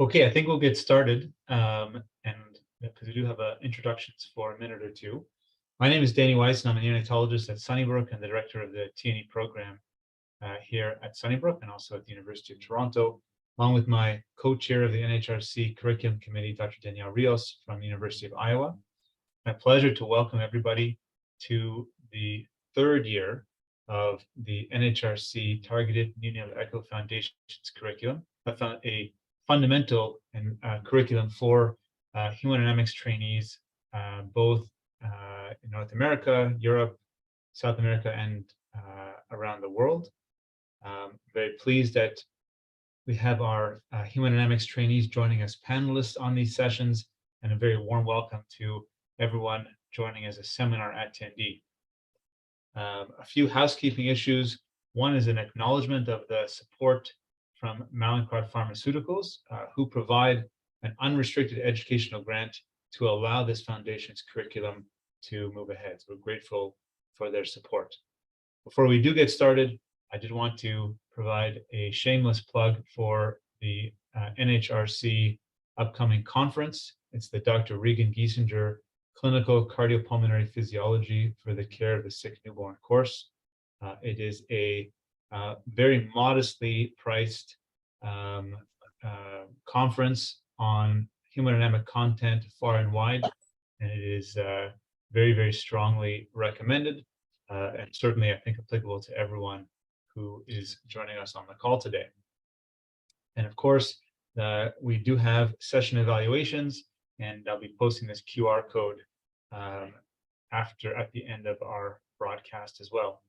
Okay, I think we'll get started, and because we do have introductions for a minute or two. My name is Danny Weiss, and I'm a neonatologist at Sunnybrook and the director of the T&E program here at Sunnybrook and also at the University of Toronto, along with my co-chair of the NHRC Curriculum Committee, Dr. Danielle Rios from the University of Iowa. My pleasure to welcome everybody to the third year of the NHRC Targeted Neonatal Echo Foundations curriculum. I found a fundamental and curriculum for hemodynamics trainees, both in North America, Europe, South America, and around the world. Very pleased that we have our hemodynamics trainees joining as panelists on these sessions, and a very warm welcome to everyone joining as a seminar attendee. A few housekeeping issues. One is an acknowledgement of the support from Mallinckrodt Pharmaceuticals, who provide an unrestricted educational grant to allow this foundation's curriculum to move ahead. So we're grateful for their support. Before we do get started, I did want to provide a shameless plug for the NHRC upcoming conference. It's the Dr. Regan Giesinger Clinical Cardiopulmonary Physiology for the Care of the Sick Newborn course. It is a very modestly priced conference on hemodynamic content far and wide, and it is very, very strongly recommended, and certainly I think applicable to everyone who is joining us on the call today. And of course, we do have session evaluations, and I'll be posting this QR code at the end of our broadcast as well.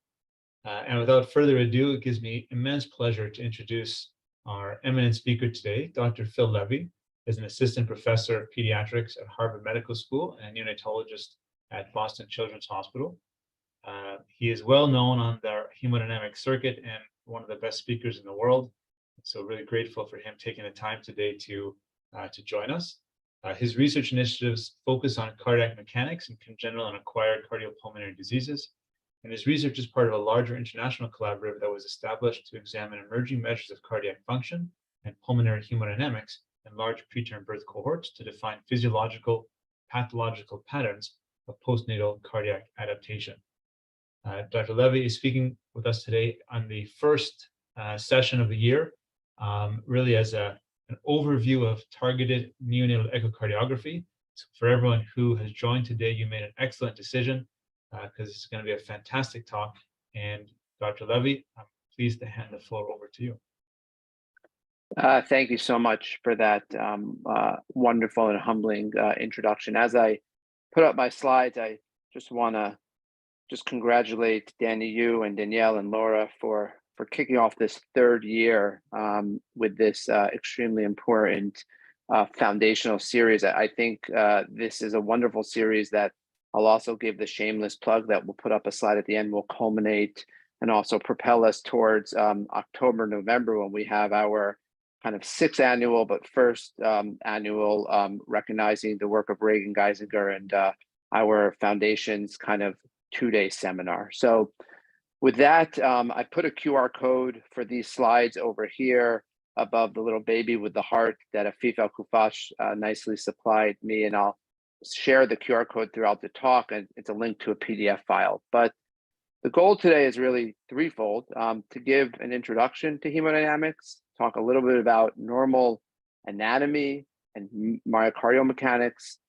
And without further ado, it gives me immense pleasure to introduce our eminent speaker today, Dr. Phil Levy, is an assistant professor of pediatrics at Harvard Medical School and a neonatologist at Boston Children's Hospital. He is well known on the hemodynamic circuit and one of the best speakers in the world. So really grateful for him taking the time today to join us. His research initiatives focus on cardiac mechanics and congenital and acquired cardiopulmonary diseases. And his research is part of a larger international collaborative that was established to examine emerging measures of cardiac function and pulmonary hemodynamics in large preterm birth cohorts to define physiological, pathological patterns of postnatal cardiac adaptation. Dr. Levy is speaking with us today on the first session of the year, really as an overview of targeted neonatal echocardiography. So for everyone who has joined today, you made an excellent decision, because it's going to be a fantastic talk. And Dr. Levy, I'm pleased to hand the floor over to you. Thank you so much for that wonderful and humbling introduction. As I put up my slides, I just want to congratulate Danny, you and Danielle and Laura for kicking off this third year with this extremely important foundational series. I think this is a wonderful series that I'll also give the shameless plug that we'll put up a slide at the end, will culminate and also propel us towards October, November, when we have our kind of sixth annual, but first annual recognizing the work of Regan Giesinger and our foundation's kind of two-day seminar. So with that, I put a QR code for these slides over here above the little baby with the heart that Afif Al-Kufash nicely supplied me, and I'll share the QR code throughout the talk, and it's a link to a PDF file. But the goal today is really threefold: to give an introduction to hemodynamics, talk a little bit about normal anatomy and myocardial mechanics,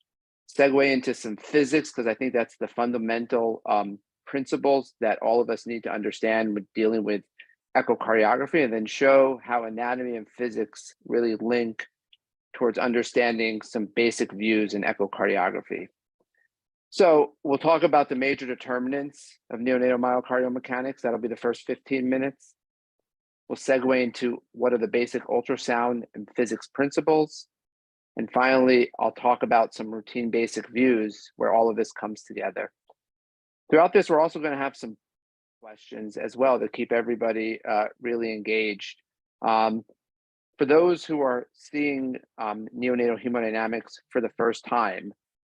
segue into some physics, because I think that's the fundamental principles that all of us need to understand with dealing with echocardiography, and then show how anatomy and physics really link towards understanding some basic views in echocardiography. So we'll talk about the major determinants of neonatal myocardial mechanics. That'll be the first 15 minutes. We'll segue into what are the basic ultrasound and physics principles. And finally, I'll talk about some routine basic views where all of this comes together. Throughout this, we're also going to have some questions as well to keep everybody really engaged. For those who are seeing neonatal hemodynamics for the first time,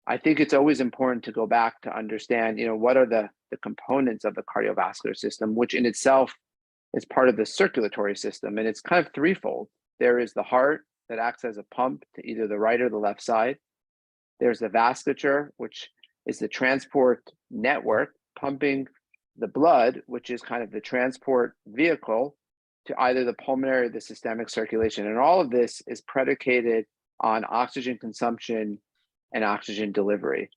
I think it's always important to go back to understand, what are the components of the cardiovascular system, which in itself is part of the circulatory system. And it's kind of threefold. There is the heart, that acts as a pump to either the right or the left side. There's the vasculature, which is the transport network pumping the blood, which is kind of the transport vehicle to either the pulmonary or the systemic circulation. And all of this is predicated on oxygen consumption and oxygen delivery.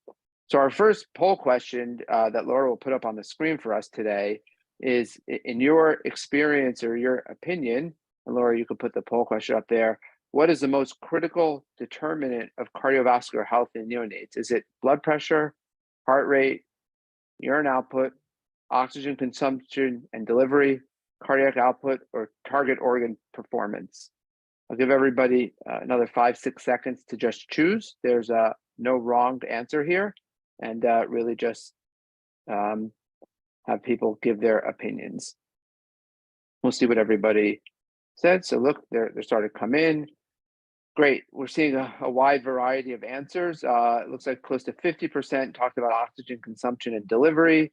So our first poll question that Laura will put up on the screen for us today is, in your experience or your opinion, and Laura, you could put the poll question up there, what is the most critical determinant of cardiovascular health in neonates? Is it blood pressure, heart rate, urine output, oxygen consumption and delivery, cardiac output, or target organ performance? I'll give everybody another 5-6 seconds to just choose. There's no wrong answer here, and really just have people give their opinions. We'll see what everybody said. So look, they're starting to come in. Great, we're seeing a wide variety of answers. It looks like close to 50% talked about oxygen consumption and delivery.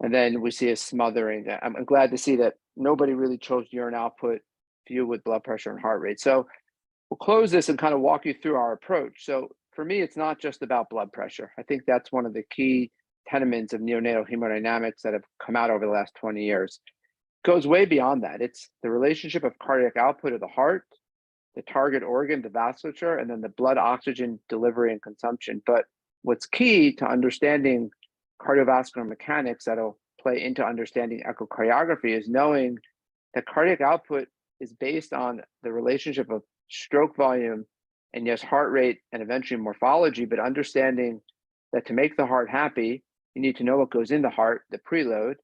And then we see a smothering. I'm glad to see that nobody really chose urine output, few with blood pressure and heart rate. So we'll close this and kind of walk you through our approach. So for me, it's not just about blood pressure. I think that's one of the key tenements of neonatal hemodynamics that have come out over the last 20 years. It goes way beyond that. It's the relationship of cardiac output of the heart, the target organ, the vasculature, and then the blood oxygen delivery and consumption. But what's key to understanding cardiovascular mechanics that'll play into understanding echocardiography is knowing that cardiac output is based on the relationship of stroke volume and yes, heart rate and eventually morphology, but understanding that to make the heart happy, you need to know what goes in the heart, the preload.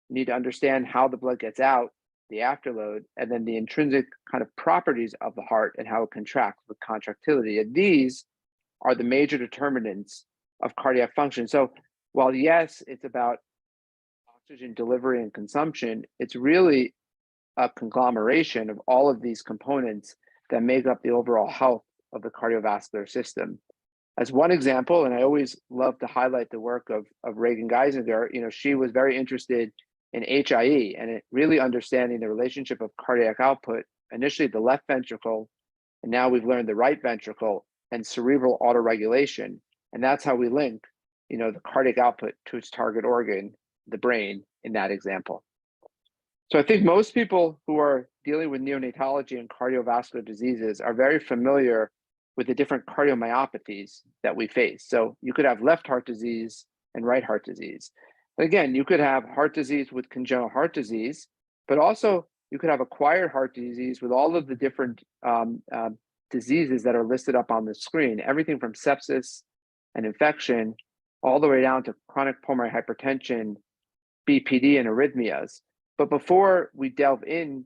You need to understand how the blood gets out, the afterload, and then the intrinsic kind of properties of the heart and how it contracts with contractility. And these are the major determinants of cardiac function. So while yes, it's about oxygen delivery and consumption, it's really a conglomeration of all of these components that make up the overall health of the cardiovascular system. As one example, and I always love to highlight the work of Reagan Geisinger, she was very interested in HIE and really understanding the relationship of cardiac output, initially the left ventricle, and now we've learned the right ventricle and cerebral autoregulation. And that's how we link, the cardiac output to its target organ, the brain, in that example. So I think most people who are dealing with neonatology and cardiovascular diseases are very familiar with the different cardiomyopathies that we face. So you could have left heart disease and right heart disease. But again, you could have heart disease with congenital heart disease, but also you could have acquired heart disease with all of the different diseases that are listed up on the screen, everything from sepsis and infection, all the way down to chronic pulmonary hypertension, BPD, and arrhythmias. But before we delve into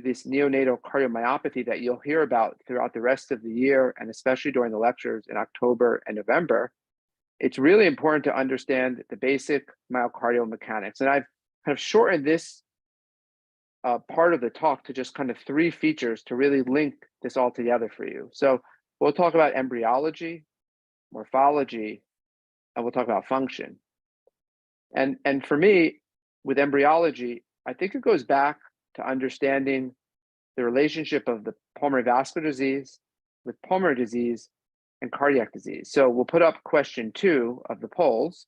this neonatal cardiomyopathy that you'll hear about throughout the rest of the year, and especially during the lectures in October and November, it's really important to understand the basic myocardial mechanics. And I've kind of shortened this part of the talk to just kind of 3 features to really link this all together for you. So we'll talk about embryology, morphology, and we'll talk about function. And for me, with embryology, I think it goes back to understanding the relationship of the pulmonary vascular disease with pulmonary disease and cardiac disease. So we'll put up question 2 of the polls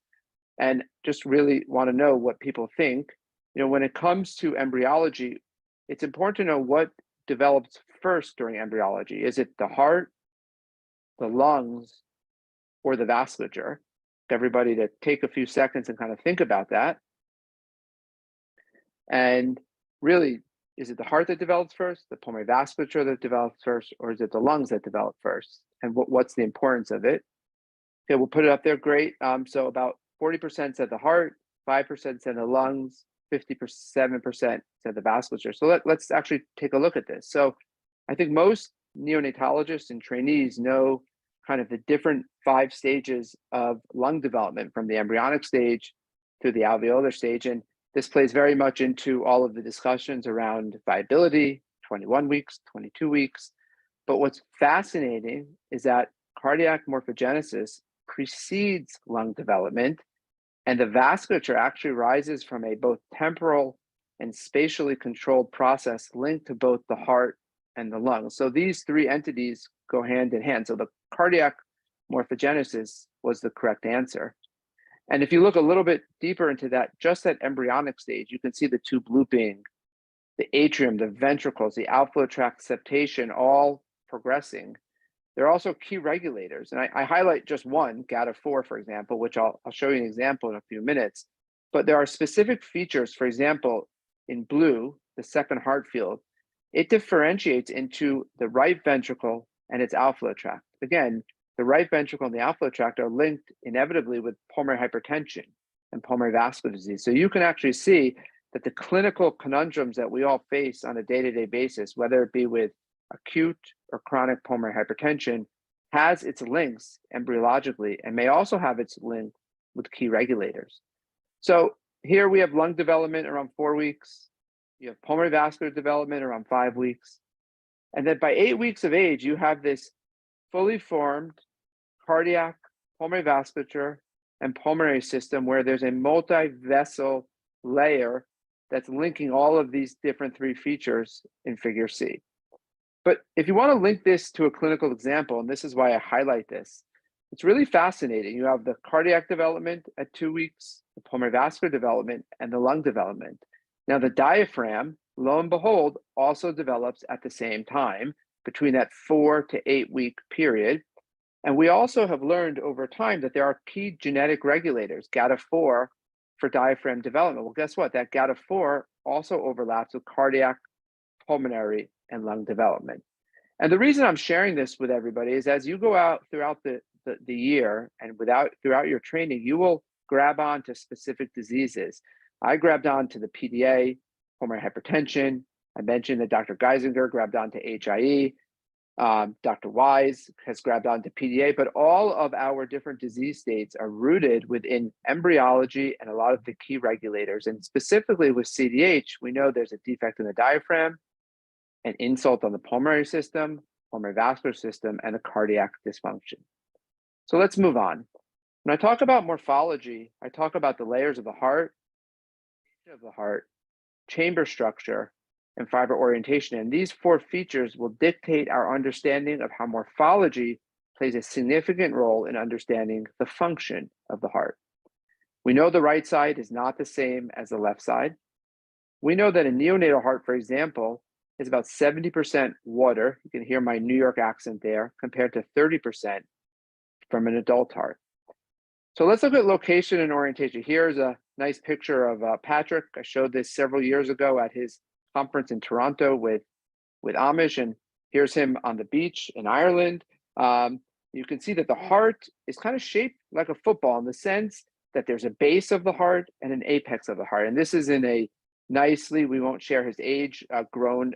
and just really want to know what people think. When it comes to embryology, it's important to know what develops first during embryology. Is it the heart, the lungs, or the vasculature? Everybody to take a few seconds and kind of think about that. And really, is it the heart that develops first, the pulmonary vasculature that develops first, or is it the lungs that develop first? And what's the importance of it? Okay, we'll put it up there, great. So about 40% said the heart, 5% said the lungs, 57% said the vasculature. So let's actually take a look at this. So I think most neonatologists and trainees know kind of the different 5 stages of lung development, from the embryonic stage to the alveolar stage. And this plays very much into all of the discussions around viability, 21 weeks, 22 weeks. But what's fascinating is that cardiac morphogenesis precedes lung development, and the vasculature actually rises from a both temporal and spatially controlled process linked to both the heart and the lung. So these three entities go hand in hand. So the cardiac morphogenesis was the correct answer. And if you look a little bit deeper into that, just that embryonic stage, you can see the tube looping, the atrium, the ventricles, the outflow tract septation, all progressing. There are also key regulators. And I highlight just one, GATA4, for example, which I'll show you an example in a few minutes. But there are specific features, for example, in blue, the second heart field, it differentiates into the right ventricle and its outflow tract. Again, the right ventricle and the outflow tract are linked inevitably with pulmonary hypertension and pulmonary vascular disease. So you can actually see that the clinical conundrums that we all face on a day-to-day basis, whether it be with acute or chronic pulmonary hypertension, has its links embryologically and may also have its link with key regulators. So here we have lung development around 4 weeks. You have pulmonary vascular development around 5 weeks. And then by 8 weeks of age, you have this fully formed cardiac, pulmonary vasculature, and pulmonary system where there's a multi-vessel layer that's linking all of these different three features in figure C. But if you want to link this to a clinical example, and this is why I highlight this, it's really fascinating. You have the cardiac development at 2 weeks, the pulmonary vascular development, and the lung development. Now the diaphragm, lo and behold, also develops at the same time between that 4 to 8 week period. And we also have learned over time that there are key genetic regulators, GATA4 for diaphragm development. Well, guess what? That GATA4 also overlaps with cardiac, pulmonary, and lung development. And the reason I'm sharing this with everybody is as you go out throughout the year and throughout your training, you will grab on to specific diseases. I grabbed on to the PDA, pulmonary hypertension. I mentioned that Dr. Geisinger grabbed on to HIE. Dr. Wise has grabbed on to PDA, but all of our different disease states are rooted within embryology and a lot of the key regulators. And specifically with CDH, we know there's a defect in the diaphragm, an insult on the pulmonary system, pulmonary vascular system, and a cardiac dysfunction. So let's move on. When I talk about morphology, I talk about the layers of the heart, chamber structure, and fiber orientation. And these four features will dictate our understanding of how morphology plays a significant role in understanding the function of the heart. We know the right side is not the same as the left side. We know that a neonatal heart, for example, is about 70% water. You can hear my New York accent there, compared to 30% from an adult heart. So let's look at location and orientation. Here's a nice picture of Patrick. I showed this several years ago at his conference in Toronto with Amish, and here's him on the beach in Ireland. You can see that the heart is kind of shaped like a football in the sense that there's a base of the heart and an apex of the heart. And this is in a nicely, we won't share his age, grown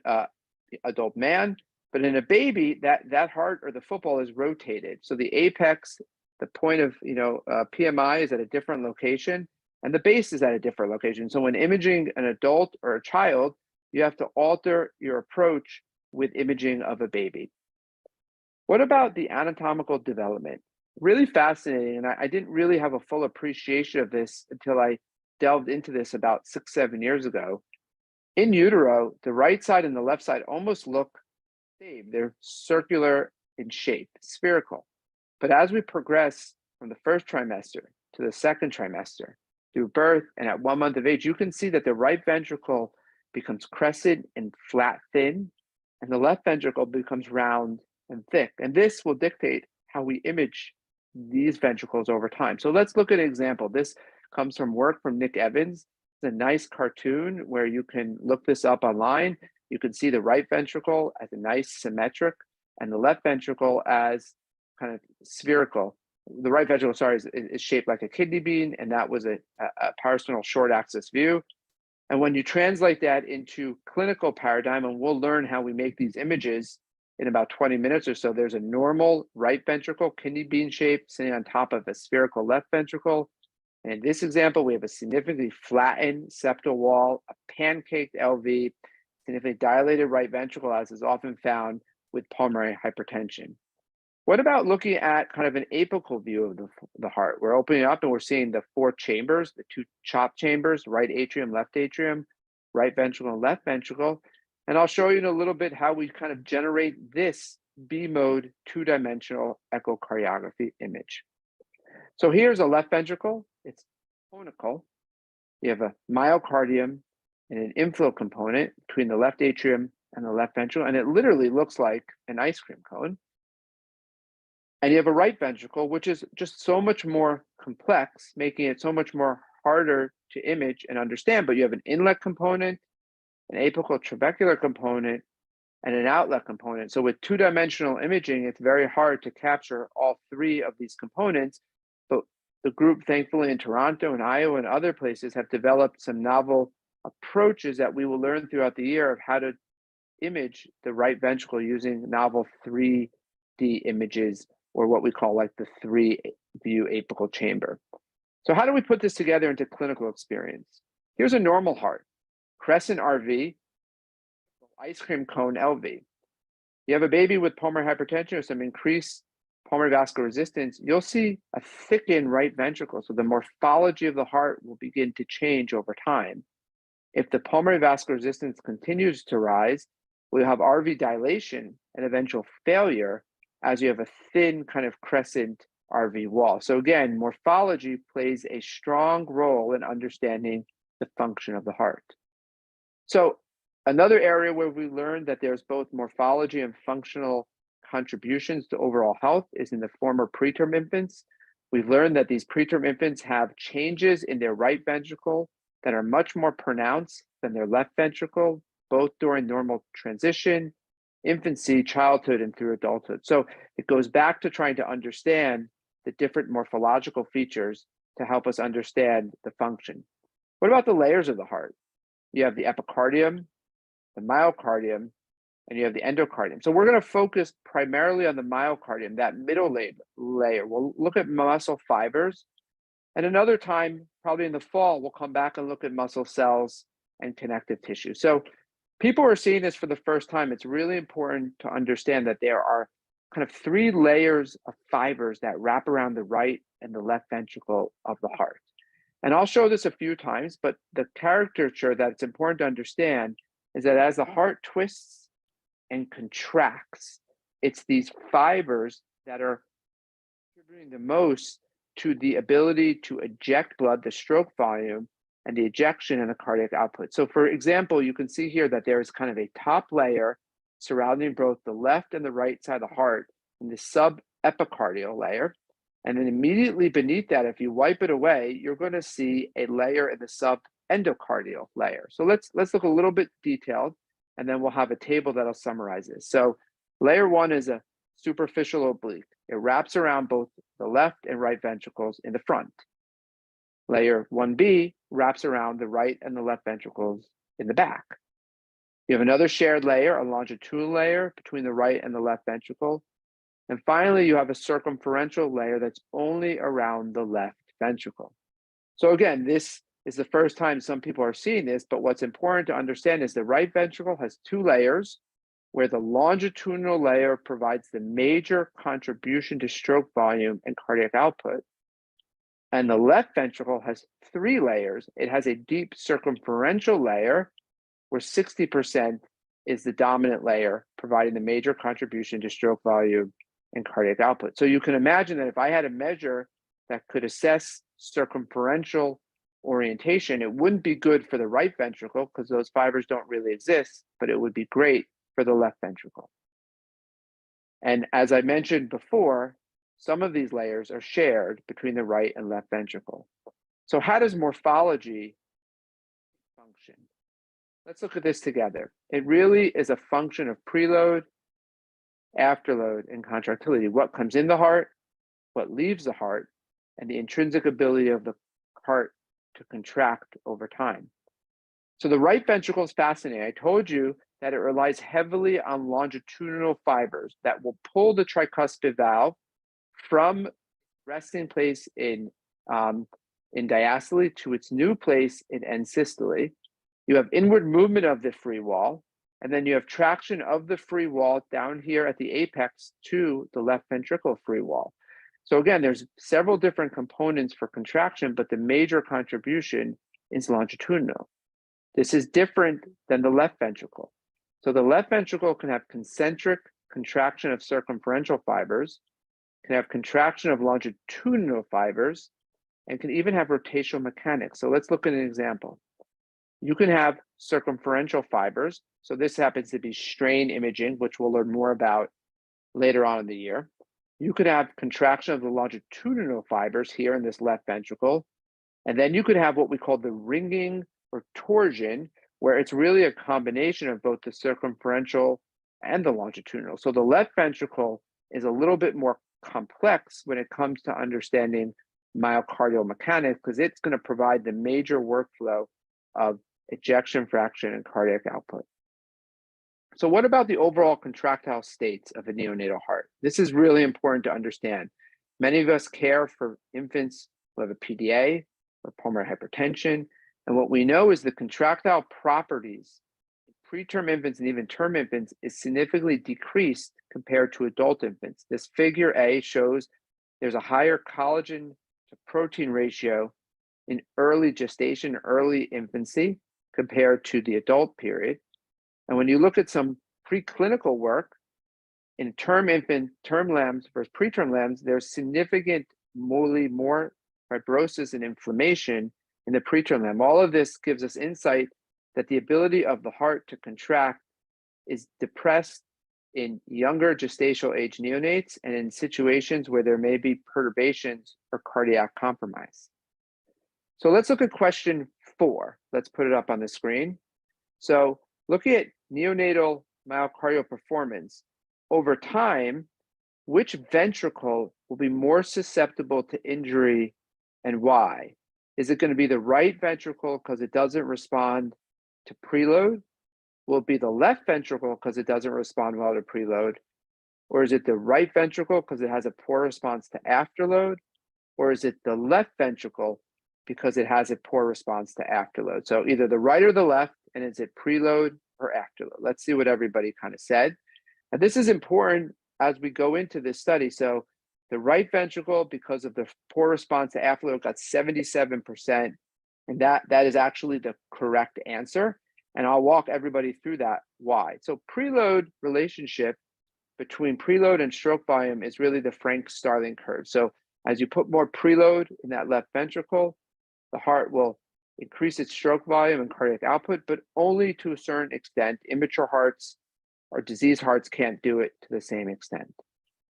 adult man, but in a baby, that heart or the football is rotated. So the apex, the point of PMI is at a different location, and the base is at a different location. So when imaging an adult or a child, you have to alter your approach with imaging of a baby. What about the anatomical development? Really fascinating, and I didn't really have a full appreciation of this until I delved into this about 6-7 years ago. In utero, the right side and the left side almost look the same. They're circular in shape, spherical. But as we progress from the first trimester to the second trimester, through birth and at 1 month of age, you can see that the right ventricle becomes crescent and flat thin, and the left ventricle becomes round and thick. And this will dictate how we image these ventricles over time. So let's look at an example. This comes from work from Nick Evans. It's a nice cartoon where you can look this up online. You can see the right ventricle as a nice symmetric and the left ventricle as kind of spherical. The right ventricle, sorry, is shaped like a kidney bean, and that was a parasternal short axis view. And when you translate that into clinical paradigm, and we'll learn how we make these images in about 20 minutes or so, there's a normal right ventricle, kidney bean shape, sitting on top of a spherical left ventricle. And in this example, we have a significantly flattened septal wall, a pancaked LV, significantly dilated right ventricle, as is often found with pulmonary hypertension. What about looking at kind of an apical view of the heart? We're opening up and we're seeing the four chambers, the two chop chambers, right atrium, left ventricle, and left ventricle. And I'll show you in a little bit how we kind of generate this B-mode two-dimensional echocardiography image. So here's a left ventricle. It's conical. You have a myocardium and an inflow component between the left atrium and the left ventricle, and it literally looks like an ice cream cone. And you have a right ventricle, which is just so much more complex, making it so much more harder to image and understand. But you have an inlet component, an apical trabecular component, and an outlet component. So with two-dimensional imaging, it's very hard to capture all three of these components. But the group, thankfully, in Toronto and Iowa and other places have developed some novel approaches that we will learn throughout the year of how to image the right ventricle using novel 3D images, or what we call like the 3-view apical chamber. So how do we put this together into clinical experience? Here's a normal heart, crescent RV, ice cream cone LV. You have a baby with pulmonary hypertension or some increased pulmonary vascular resistance, you'll see a thickened right ventricle. So the morphology of the heart will begin to change over time. If the pulmonary vascular resistance continues to rise, we'll have RV dilation and eventual failure as you have a thin kind of crescent RV wall. So again, morphology plays a strong role in understanding the function of the heart. So another area where we learned that there's both morphology and functional contributions to overall health is in the former preterm infants. We've learned that these preterm infants have changes in their right ventricle that are much more pronounced than their left ventricle, both during normal transition, infancy, childhood, and through adulthood. So it goes back to trying to understand the different morphological features to help us understand the function. What about the layers of the heart? You have the epicardium, the myocardium, and you have the endocardium. So we're going to focus primarily on the myocardium, that middle layer. We'll look at muscle fibers. And another time, probably in the fall, we'll come back and look at muscle cells and connective tissue. So people are seeing this for the first time. It's really important to understand that there are kind of 3 layers of fibers that wrap around the right and the left ventricle of the heart. And I'll show this a few times, but the caricature that it's important to understand is that as the heart twists and contracts, it's these fibers that are contributing the most to the ability to eject blood, the stroke volume, and the ejection and the cardiac output. So for example, you can see here that there is kind of a top layer surrounding both the left and the right side of the heart in the subepicardial layer. And then immediately beneath that, if you wipe it away, you're going to see a layer in the subendocardial layer. So let's look a little bit detailed, and then we'll have a table that'll summarize this. So layer 1 is a superficial oblique. It wraps around both the left and right ventricles in the front. Layer 1B wraps around the right and the left ventricles in the back. You have another shared layer, a longitudinal layer between the right and the left ventricle. And finally, you have a circumferential layer that's only around the left ventricle. So again, this is the first time some people are seeing this, but what's important to understand is the right ventricle has 2 layers, where the longitudinal layer provides the major contribution to stroke volume and cardiac output. And the left ventricle has 3 layers. It has a deep circumferential layer, where 60% is the dominant layer, providing the major contribution to stroke volume and cardiac output. So you can imagine that if I had a measure that could assess circumferential orientation, it wouldn't be good for the right ventricle because those fibers don't really exist, but it would be great for the left ventricle. And as I mentioned before, some of these layers are shared between the right and left ventricle. So how does morphology function? Let's look at this together. It really is a function of preload, afterload, and contractility. What comes in the heart, what leaves the heart, and the intrinsic ability of the heart to contract over time. So the right ventricle is fascinating. I told you that it relies heavily on longitudinal fibers that will pull the tricuspid valve from resting place in diastole to its new place in end systole. You have inward movement of the free wall, and then you have traction of the free wall down here at the apex to the left ventricular free wall. So again, there's several different components for contraction, but the major contribution is longitudinal. This is different than the left ventricle. So the left ventricle can have concentric contraction of circumferential fibers, can have contraction of longitudinal fibers, and can even have rotational mechanics. So let's look at an example. You can have circumferential fibers. So this happens to be strain imaging, which we'll learn more about later on in the year. You could have contraction of the longitudinal fibers here in this left ventricle. And then you could have what we call the ringing or torsion, where it's really a combination of both the circumferential and the longitudinal. So the left ventricle is a little bit more complex when it comes to understanding myocardial mechanics, because it's going to provide the major workflow of ejection fraction and cardiac output. So what about the overall contractile states of a neonatal heart? This is really important to understand. Many of us care for infants who have a PDA or pulmonary hypertension. And what we know is the contractile properties in preterm infants and even term infants is significantly decreased compared to adult infants. This figure A shows there's a higher collagen to protein ratio in early gestation, early infancy, compared to the adult period. And when you look at some preclinical work in term infant, term lambs versus preterm lambs, there's significantly more fibrosis and inflammation in the preterm lamb. All of this gives us insight that the ability of the heart to contract is depressed in younger gestational age neonates and in situations where there may be perturbations or cardiac compromise. So let's look at question 4. Let's put it up on the screen. So looking at neonatal myocardial performance, over time, which ventricle will be more susceptible to injury and why? Is it going to be the right ventricle because it doesn't respond to preload? Will it be the left ventricle because it doesn't respond well to preload? Or is it the right ventricle because it has a poor response to afterload? Or is it the left ventricle because it has a poor response to afterload? So either the right or the left, and is it preload or afterload? Let's see what everybody kind of said. And this is important as we go into this study. So the right ventricle, because of the poor response to afterload, got 77%. And that is actually the correct answer. And I'll walk everybody through that why. So preload relationship between preload and stroke volume is really the Frank-Starling curve. So as you put more preload in that left ventricle, the heart will increase its stroke volume and cardiac output, but only to a certain extent. Immature hearts or diseased hearts can't do it to the same extent.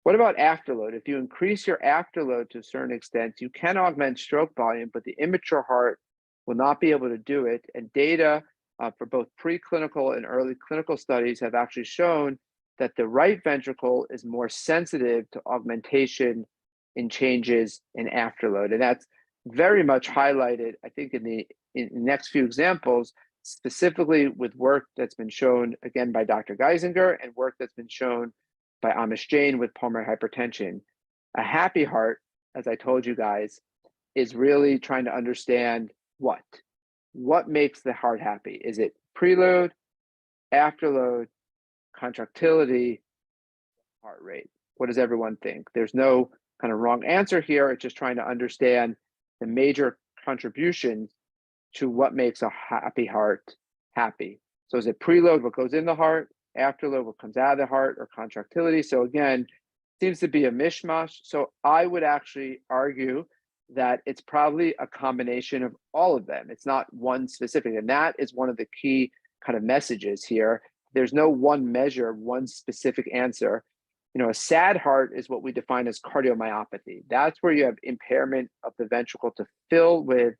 What about afterload? If you increase your afterload to a certain extent, you can augment stroke volume, but the immature heart will not be able to do it. And data for both preclinical and early clinical studies have actually shown that the right ventricle is more sensitive to augmentation in changes in afterload. And that's very much highlighted, I think, in the next few examples, specifically with work that's been shown, again, by Dr. Geisinger and work that's been shown by Amish Jain with pulmonary hypertension. A happy heart, as I told you guys, is really trying to understand what makes the heart happy. Is it preload, afterload, contractility, heart rate? What does everyone think? There's no kind of wrong answer here. It's just trying to understand the major contributions to what makes a happy heart happy. So is it preload, what goes in the heart, afterload, what comes out of the heart, or contractility? So again, seems to be a mishmash. So I would actually argue that it's probably a combination of all of them. It's not one specific, and that is one of the key kind of messages here. There's no one measure, one specific answer. You know, a sad heart is what we define as cardiomyopathy. That's where you have impairment of the ventricle to fill with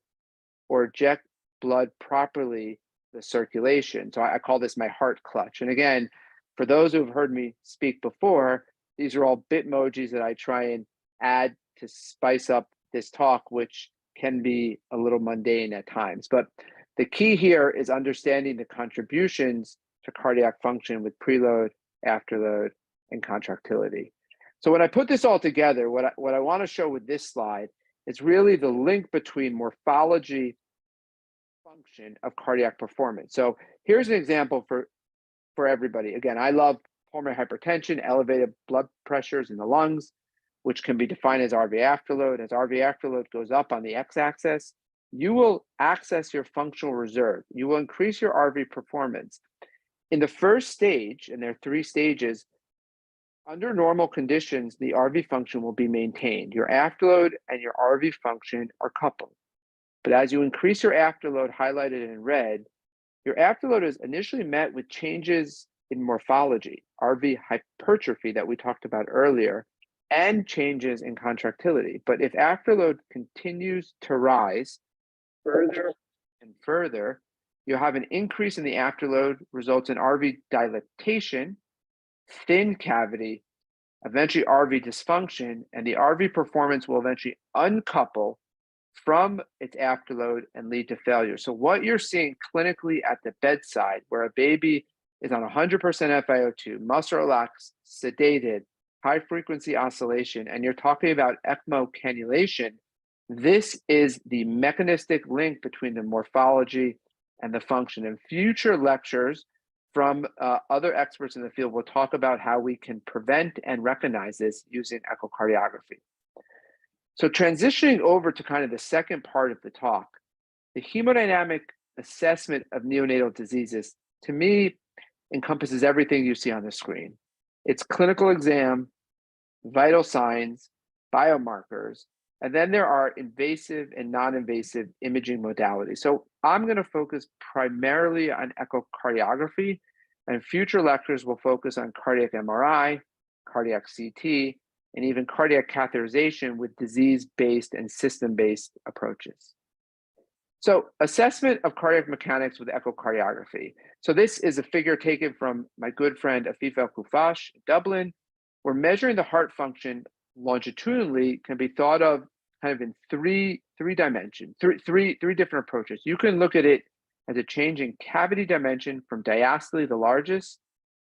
or eject blood properly the circulation. So I call this my heart clutch. And again, for those who have heard me speak before, these are all Bitmojis that I try and add to spice up this talk, which can be a little mundane at times. But the key here is understanding the contributions to cardiac function with preload, afterload, and contractility. So when I put this all together, what I want to show with this slide is really the link between morphology function of cardiac performance. So here's an example for everybody. Again, I love pulmonary hypertension, elevated blood pressures in the lungs, which can be defined as RV afterload. As RV afterload goes up on the x-axis, you will access your functional reserve. You will increase your RV performance. in the first stage, and there are 3 stages, under normal conditions, the RV function will be maintained. Your afterload and your RV function are coupled. But as you increase your afterload, highlighted in red, your afterload is initially met with changes in morphology, RV hypertrophy that we talked about earlier, and changes in contractility. But if afterload continues to rise further and further, you'll have an increase in the afterload, results in RV dilatation, thin cavity, eventually RV dysfunction, and the RV performance will eventually uncouple from its afterload and lead to failure. So what you're seeing clinically at the bedside, where a baby is on 100% FiO2, muscle relaxed, sedated, high frequency oscillation, and you're talking about ECMO cannulation, this is the mechanistic link between the morphology and the function. In future lectures from other experts in the field, we'll talk about how we can prevent and recognize this using echocardiography. So transitioning over to kind of the second part of the talk, the hemodynamic assessment of neonatal diseases, to me, encompasses everything you see on the screen. It's clinical exam, vital signs, biomarkers, and then there are invasive and non-invasive imaging modalities. So I'm going to focus primarily on echocardiography, and future lectures will focus on cardiac MRI, cardiac CT, and even cardiac catheterization with disease-based and system-based approaches. So assessment of cardiac mechanics with echocardiography. So this is a figure taken from my good friend Afif El-Koufash in Dublin, where measuring the heart function longitudinally can be thought of kind of in three dimensions, three different approaches. You can look at it as a change in cavity dimension from diastole, the largest,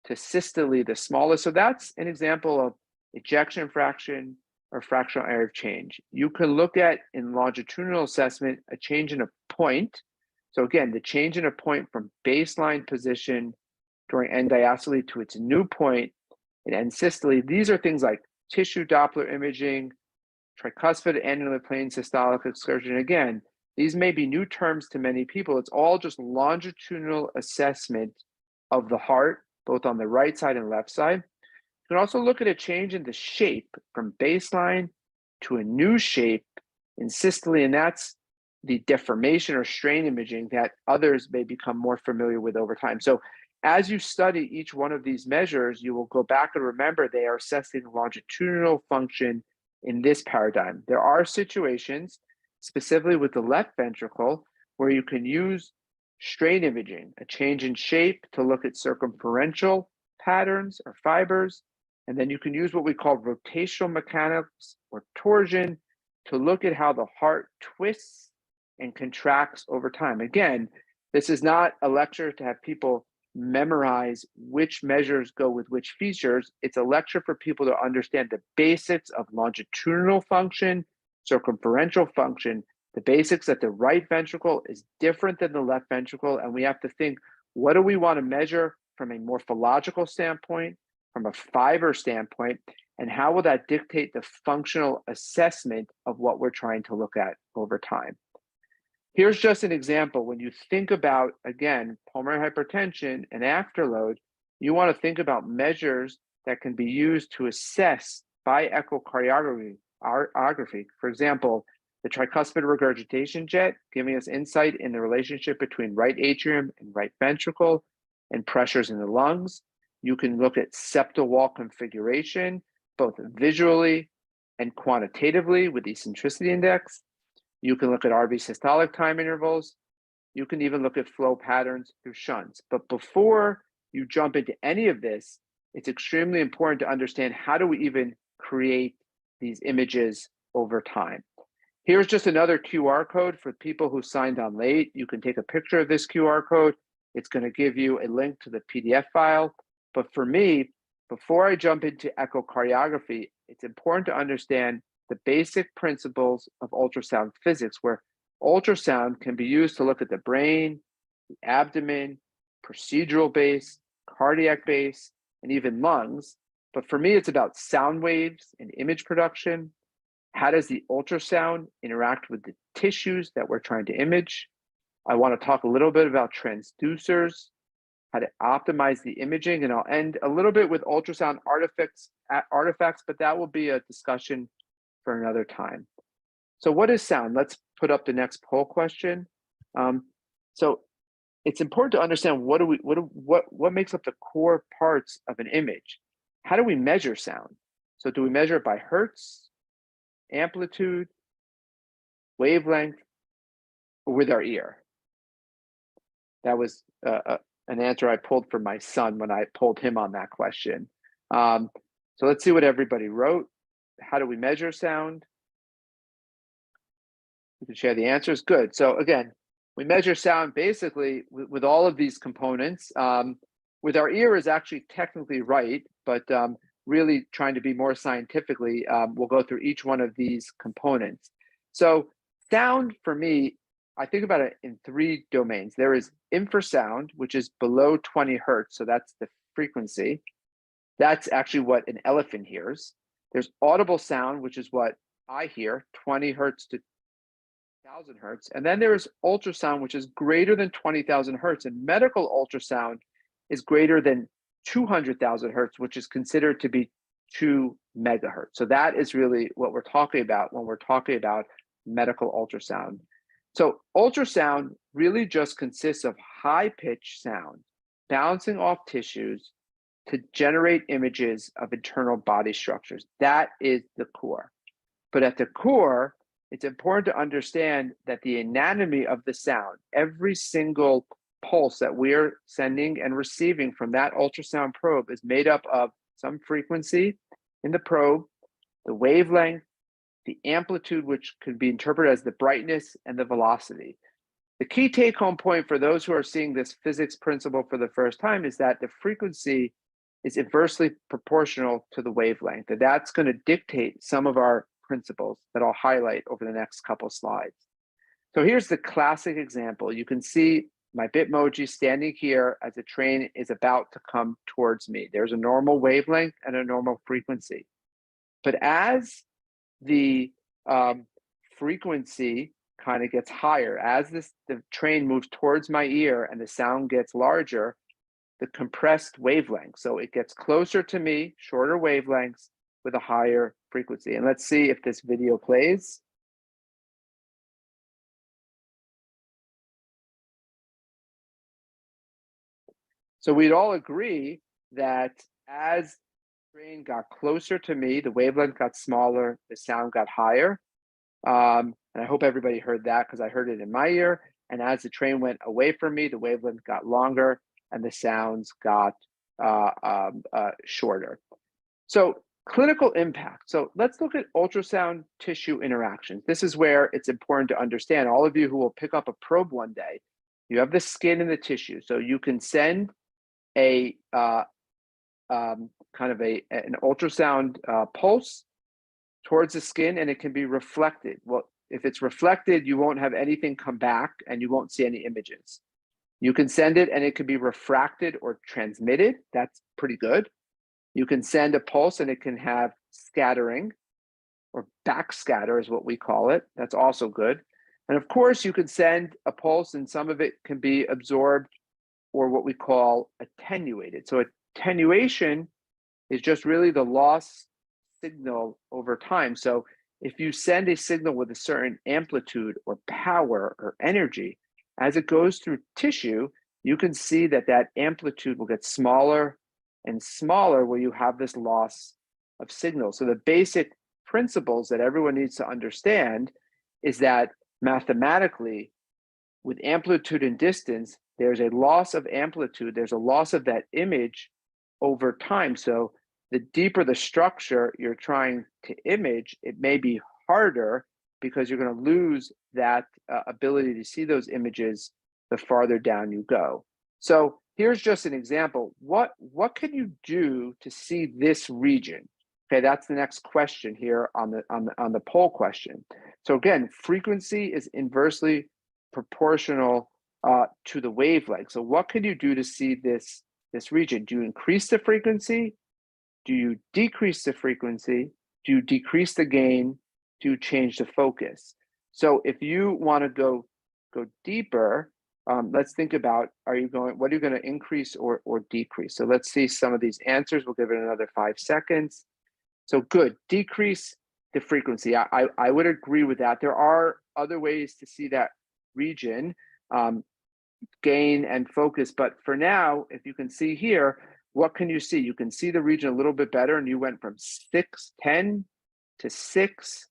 to systole, the smallest. So that's an example of ejection fraction or fractional area of change. You can look at, in longitudinal assessment, a change in a point. So again, the change in a point from baseline position during end diastole to its new point in end systole. These are things like tissue Doppler imaging, tricuspid annular plane systolic excursion. Again, these may be new terms to many people. It's all just longitudinal assessment of the heart, both on the right side and left side. You can also look at a change in the shape from baseline to a new shape in systole, and that's the deformation or strain imaging that others may become more familiar with over time. So as you study each one of these measures, you will go back and remember they are assessing longitudinal function in this paradigm. There are situations, specifically with the left ventricle, where you can use strain imaging, a change in shape to look at circumferential patterns or fibers. And then you can use what we call rotational mechanics or torsion to look at how the heart twists and contracts over time. Again, this is not a lecture to have people memorize which measures go with which features. It's a lecture for people to understand the basics of longitudinal function, circumferential function, the basics that the right ventricle is different than the left ventricle. And we have to think, what do we want to measure from a morphological standpoint, from a fiber standpoint, and how will that dictate the functional assessment of what we're trying to look at over time? Here's just an example. When you think about, again, pulmonary hypertension and afterload, you want to think about measures that can be used to assess by echocardiography. For example, the tricuspid regurgitation jet, giving us insight in the relationship between right atrium and right ventricle and pressures in the lungs. You can look at septal wall configuration, both visually and quantitatively with eccentricity index. You can look at RV systolic time intervals. You can even look at flow patterns through shunts. But before you jump into any of this, it's extremely important to understand, how do we even create these images over time? Here's just another QR code for people who signed on late. You can take a picture of this QR code. It's going to give you a link to the PDF file. But for me, before I jump into echocardiography, it's important to understand the basic principles of ultrasound physics, where ultrasound can be used to look at the brain, the abdomen, procedural base, cardiac base, and even lungs. But for me, it's about sound waves and image production. How does the ultrasound interact with the tissues that we're trying to image? I want to talk a little bit about transducers, how to optimize the imaging, and I'll end a little bit with ultrasound artifacts, but that will be a discussion for another time. So what is sound? Let's put up the next poll question. So it's important to understand what makes up the core parts of an image. How do we measure sound? So do we measure it by hertz, amplitude, wavelength, or with our ear? That was an answer I pulled from my son when I polled him on that question. So let's see what everybody wrote. How do we measure sound? You can share the answers. Good. So again, we measure sound basically with all of these components. With our ear is actually technically right, but really trying to be more scientifically, we'll go through each one of these components. So sound for me, I think about it in three domains. There is infrasound, which is below 20 hertz. So that's the frequency. That's actually what an elephant hears. There's audible sound, which is what I hear, 20 hertz to 1,000 hertz. And then there's ultrasound, which is greater than 20,000 hertz. And medical ultrasound is greater than 200,000 hertz, which is considered to be 2 megahertz. So that is really what we're talking about when we're talking about medical ultrasound. So ultrasound really just consists of high-pitched sound bouncing off tissues to generate images of internal body structures. That is the core. But at the core, it's important to understand that the anatomy of the sound, every single pulse that we're sending and receiving from that ultrasound probe is made up of some frequency in the probe, the wavelength, the amplitude, which could be interpreted as the brightness, and the velocity. The key take-home point for those who are seeing this physics principle for the first time is that the frequency is inversely proportional to the wavelength, and that's going to dictate some of our principles that I'll highlight over the next couple slides. So here's the classic example. You can see my Bitmoji standing here as a train is about to come towards me. There's a normal wavelength and a normal frequency. But as the frequency kind of gets higher, as the train moves towards my ear and the sound gets larger, the compressed wavelength. So it gets closer to me, shorter wavelengths with a higher frequency. And let's see if this video plays. So we'd all agree that as the train got closer to me, the wavelength got smaller, the sound got higher. And I hope everybody heard that because I heard it in my ear. And as the train went away from me, the wavelength got longer and the sounds got shorter. So clinical impact. So let's look at ultrasound tissue interactions. This is where it's important to understand. All of you who will pick up a probe one day, you have the skin and the tissue. So you can send a kind of an ultrasound pulse towards the skin and it can be reflected. Well, if it's reflected, you won't have anything come back and you won't see any images. You can send it and it can be refracted or transmitted. That's pretty good. You can send a pulse and it can have scattering or backscatter is what we call it. That's also good. And of course, you can send a pulse and some of it can be absorbed or what we call attenuated. So attenuation is just really the lost signal over time. So if you send a signal with a certain amplitude or power or energy, as it goes through tissue, you can see that that amplitude will get smaller and smaller where you have this loss of signal. So the basic principles that everyone needs to understand is that mathematically, with amplitude and distance, there's a loss of amplitude, there's a loss of that image over time. So the deeper the structure you're trying to image, it may be harder because you're going to lose that ability to see those images the farther down you go. So here's just an example. What can you do to see this region? Okay, that's the next question here on the poll question. So again, frequency is inversely proportional to the wavelength. So what can you do to see this region? Do you increase the frequency? Do you decrease the frequency? Do you decrease the gain? Do you change the focus? So if you want to go deeper, let's think about, what are you going to increase or decrease? So let's see some of these answers. We'll give it another 5 seconds. So good, decrease the frequency. I would agree with that. There are other ways to see that region, gain and focus. But for now, if you can see here, what can you see? You can see the region a little bit better, and you went from 10 to 6,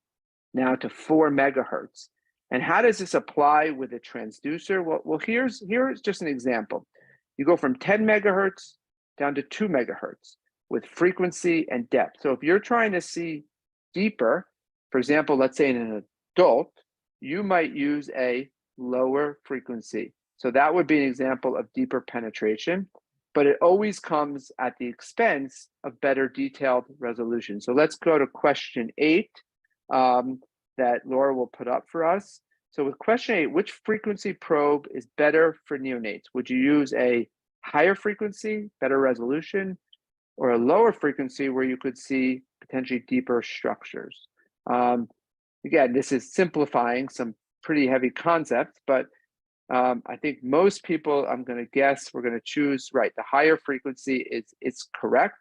now to 4 megahertz. And how does this apply with a transducer? Well, here's just an example. You go from 10 megahertz down to 2 megahertz with frequency and depth. So if you're trying to see deeper, for example, let's say in an adult, you might use a lower frequency. So that would be an example of deeper penetration, but it always comes at the expense of better detailed resolution. So let's go to question 8. That Laura will put up for us. So with question 8, which frequency probe is better for neonates? Would you use a higher frequency, better resolution, or a lower frequency where you could see potentially deeper structures? Again, this is simplifying some pretty heavy concepts, but I think most people, I'm going to guess, we're going to choose, right, the higher frequency is correct.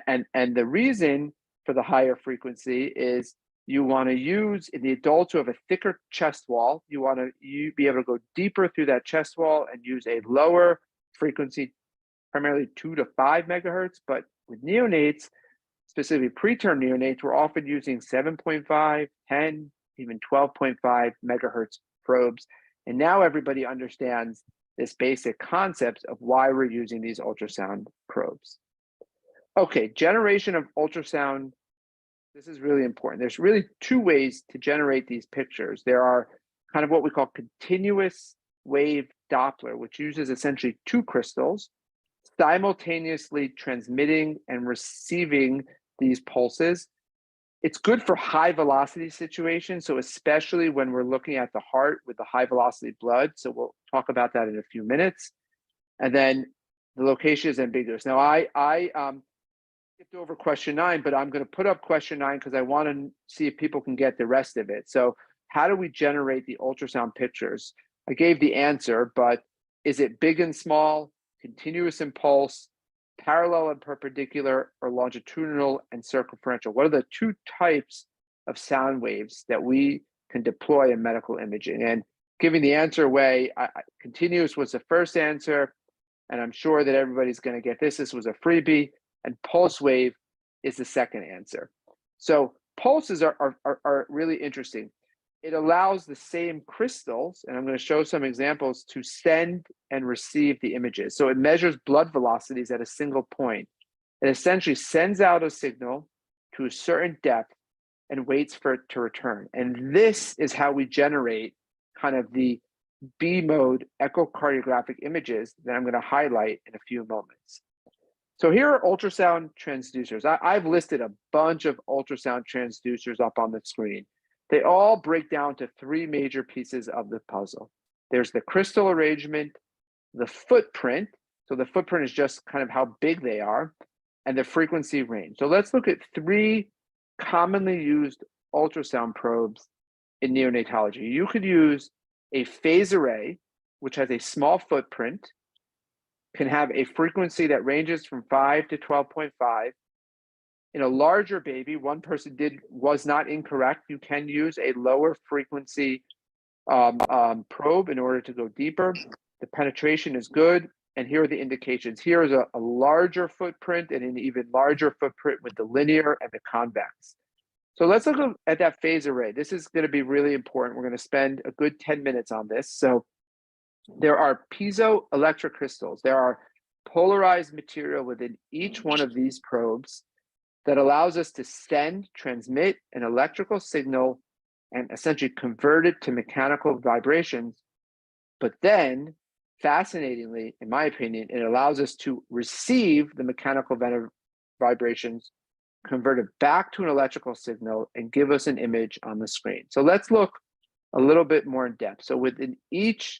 And the reason for the higher frequency is you want to use, in the adults who have a thicker chest wall, you want to be able to go deeper through that chest wall and use a lower frequency, primarily 2 to 5 megahertz. But with neonates, specifically preterm neonates, we're often using 7.5, 10, even 12.5 megahertz probes. And now everybody understands this basic concept of why we're using these ultrasound probes. Okay, generation of ultrasound. This is really important. There's really 2 ways to generate these pictures. There are kind of what we call continuous wave Doppler, which uses essentially 2 crystals simultaneously transmitting and receiving these pulses. It's good for high velocity situations, so especially when we're looking at the heart with the high velocity blood. So we'll talk about that in a few minutes. And then the location is ambiguous. Now I skipped over question 9, but I'm going to put up question 9 because I want to see if people can get the rest of it. So how do we generate the ultrasound pictures? I gave the answer, but is it big and small, continuous impulse, parallel and perpendicular, or longitudinal and circumferential? What are the 2 types of sound waves that we can deploy in medical imaging? And giving the answer away, continuous was the first answer, and I'm sure that everybody's going to get this. This was a freebie, and pulse wave is the second answer. So pulses are really interesting. It allows the same crystals, and I'm going to show some examples, to send and receive the images. So it measures blood velocities at a single point. It essentially sends out a signal to a certain depth and waits for it to return. And this is how we generate kind of the B mode echocardiographic images that I'm going to highlight in a few moments. So here are ultrasound transducers. I've listed a bunch of ultrasound transducers up on the screen. They all break down to 3 major pieces of the puzzle. There's the crystal arrangement, the footprint. So the footprint is just kind of how big they are, and the frequency range. So let's look at 3 commonly used ultrasound probes in neonatology. You could use a phase array, which has a small footprint, can have a frequency that ranges from 5 to 12.5. In a larger baby, one person was not incorrect. You can use a lower frequency probe in order to go deeper. The penetration is good. And here are the indications. Here is a larger footprint and an even larger footprint with the linear and the convex. So let's look at that phase array. This is going to be really important. We're going to spend a good 10 minutes on this. So there are piezoelectric crystals. There are polarized material within each one of these probes that allows us to transmit an electrical signal and essentially convert it to mechanical vibrations. But then, fascinatingly, in my opinion, it allows us to receive the mechanical vibrations, convert it back to an electrical signal, and give us an image on the screen. So let's look a little bit more in depth. So within each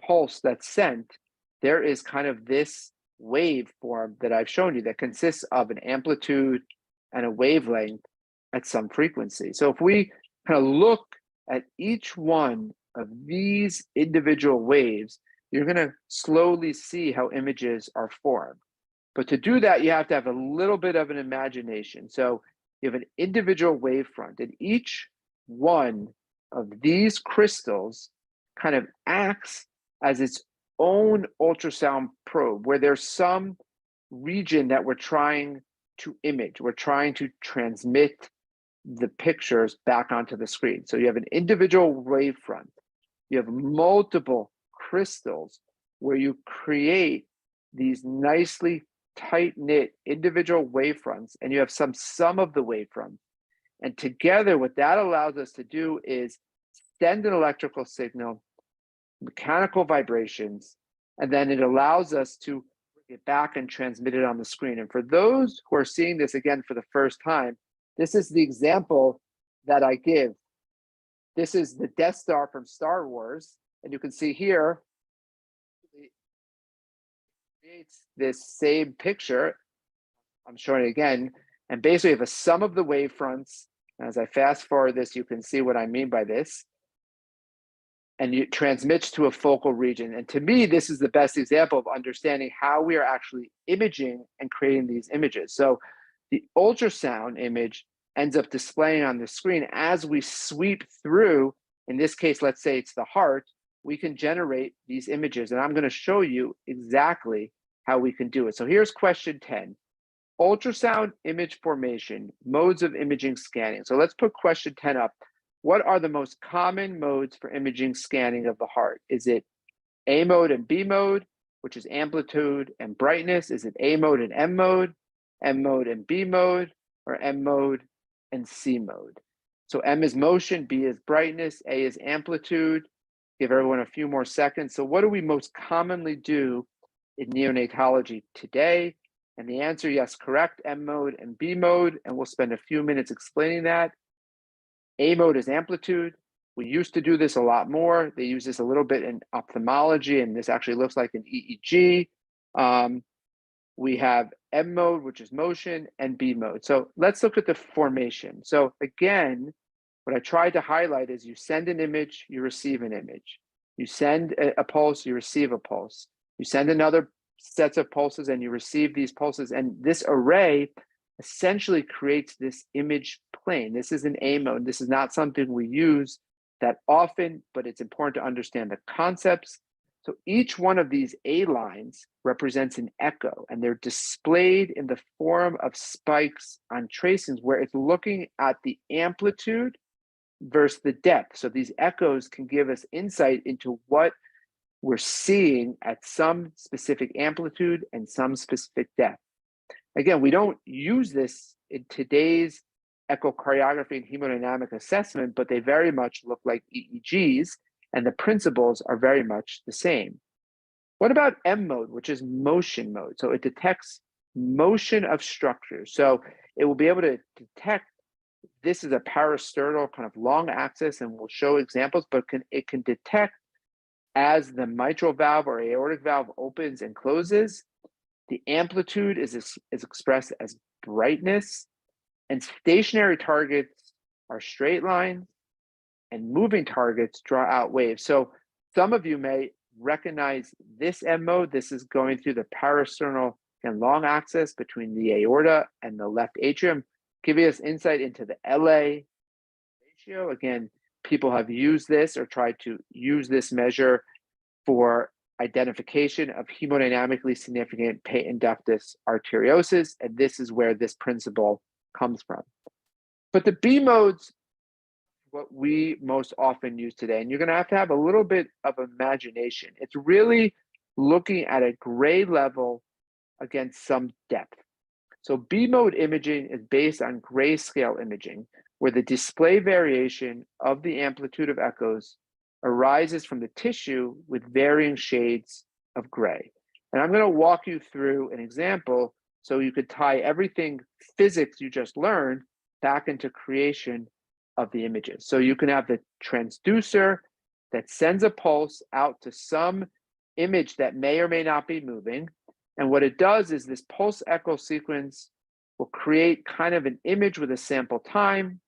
pulse that's sent, there is kind of this waveform that I've shown you that consists of an amplitude and a wavelength at some frequency. So if we kind of look at each one of these individual waves, you're going to slowly see how images are formed. But to do that, you have to have a little bit of an imagination. So you have an individual wavefront, and each one of these crystals kind of acts as its own ultrasound probe, where there's some region that we're trying to image. We're trying to transmit the pictures back onto the screen. So you have an individual wavefront. You have multiple crystals where you create these nicely tight-knit individual wavefronts, and you have some sum of the wavefronts. And together, what that allows us to do is send an electrical signal, mechanical vibrations, and then it allows us to bring it back and transmit it on the screen. And for those who are seeing this again for the first time, this is the example that I give. This is the Death Star from Star Wars, and you can see here, it creates this same picture. I'm showing it again, and basically have a sum of the wavefronts. As I fast forward this, you can see what I mean by this. And it transmits to a focal region. And to me, this is the best example of understanding how we are actually imaging and creating these images. So the ultrasound image ends up displaying on the screen as we sweep through. In this case, let's say it's the heart, we can generate these images. And I'm going to show you exactly how we can do it. So here's question 10. Ultrasound image formation, modes of imaging scanning. So let's put question 10 up. What are the most common modes for imaging scanning of the heart? Is it A mode and B mode, which is amplitude and brightness? Is it A mode and M mode and B mode, or M mode and C mode? So M is motion, B is brightness, A is amplitude. Give everyone a few more seconds. So what do we most commonly do in neonatology today? And the answer, yes, correct, M mode and B mode. And we'll spend a few minutes explaining that. A mode is amplitude. We used to do this a lot more. They use this a little bit in ophthalmology, and this actually looks like an EEG. We have M mode, which is motion, and B mode. So let's look at the formation. So again, what I tried to highlight is you send an image, you receive an image. You send a pulse, you receive a pulse. You send another sets of pulses and you receive these pulses. And this array essentially creates this image plane. This is an A mode. This is not something we use that often, but it's important to understand the concepts. So each one of these A lines represents an echo, and they're displayed in the form of spikes on tracings where it's looking at the amplitude versus the depth. So these echoes can give us insight into what we're seeing at some specific amplitude and some specific depth. Again, we don't use this in today's echocardiography and hemodynamic assessment, but they very much look like EEGs, and the principles are very much the same. What about M mode, which is motion mode? So it detects motion of structures. So it will be able to detect, this is a parasternal kind of long axis, and we'll show examples, but it can detect as the mitral valve or aortic valve opens and closes. The amplitude is expressed as brightness, and stationary targets are straight lines, and moving targets draw out waves. So some of you may recognize this M mode. This is going through the parasternal and long axis between the aorta and the left atrium, giving us insight into the LA ratio. Again, people have used this or tried to use this measure for identification of hemodynamically significant patent ductus arteriosus, and this is where this principle comes from. But the B modes, what we most often use today, and you're going to have a little bit of imagination. It's really looking at a gray level against some depth. So B mode imaging is based on grayscale imaging, where the display variation of the amplitude of echoes arises from the tissue with varying shades of gray. And I'm going to walk you through an example so you could tie everything physics you just learned back into creation of the images. So you can have the transducer that sends a pulse out to some image that may or may not be moving. And what it does is this pulse echo sequence will create kind of an image with a sample time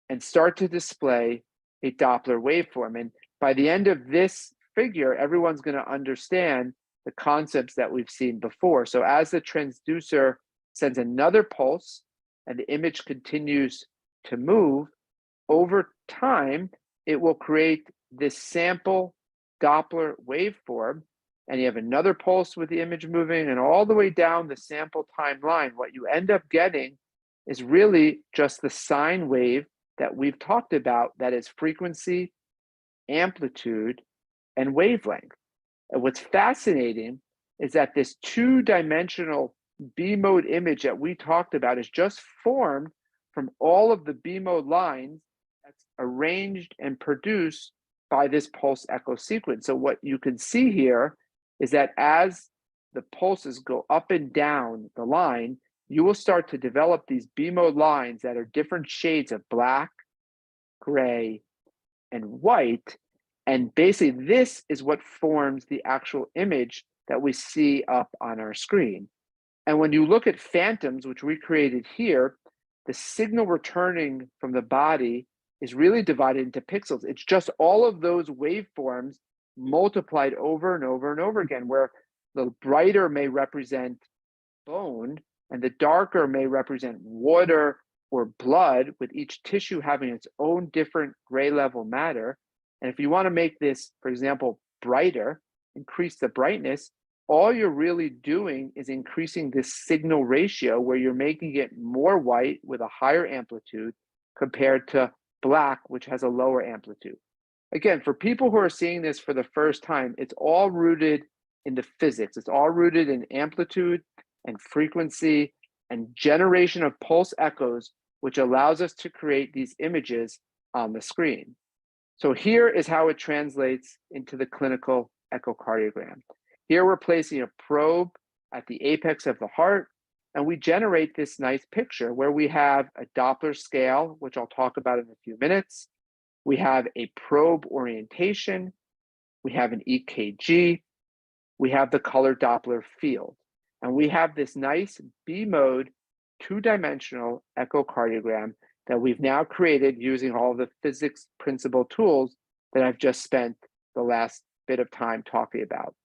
and start to display a Doppler waveform. And by the end of this figure, everyone's going to understand the concepts that we've seen before. So as the transducer sends another pulse and the image continues to move, over time, it will create this sample Doppler waveform, and you have another pulse with the image moving, and all the way down the sample timeline, what you end up getting is really just the sine wave that we've talked about, that is frequency, amplitude, and wavelength. And what's fascinating is that this two-dimensional B-mode image that we talked about is just formed from all of the B-mode lines that's arranged and produced by this pulse echo sequence. So what you can see here is that as the pulses go up and down the line, you will start to develop these B-mode lines that are different shades of black, gray, and white. And basically, this is what forms the actual image that we see up on our screen. And when you look at phantoms, which we created here, the signal returning from the body is really divided into pixels. It's just all of those waveforms multiplied over and over and over again, where the brighter may represent bone and the darker may represent water or blood, with each tissue having its own different gray level matter. And if you want to make this, for example, brighter, increase the brightness, all you're really doing is increasing this signal ratio, where you're making it more white with a higher amplitude compared to black, which has a lower amplitude. Again, for people who are seeing this for the first time, it's all rooted in the physics. It's all rooted in amplitude and frequency and generation of pulse echoes, which allows us to create these images on the screen. So here is how it translates into the clinical echocardiogram. Here we're placing a probe at the apex of the heart, and we generate this nice picture where we have a Doppler scale, which I'll talk about in a few minutes. We have a probe orientation. We have an EKG. We have the color Doppler field. And we have this nice B-mode, two-dimensional echocardiogram that we've now created using all the physics principle tools that I've just spent the last bit of time talking about.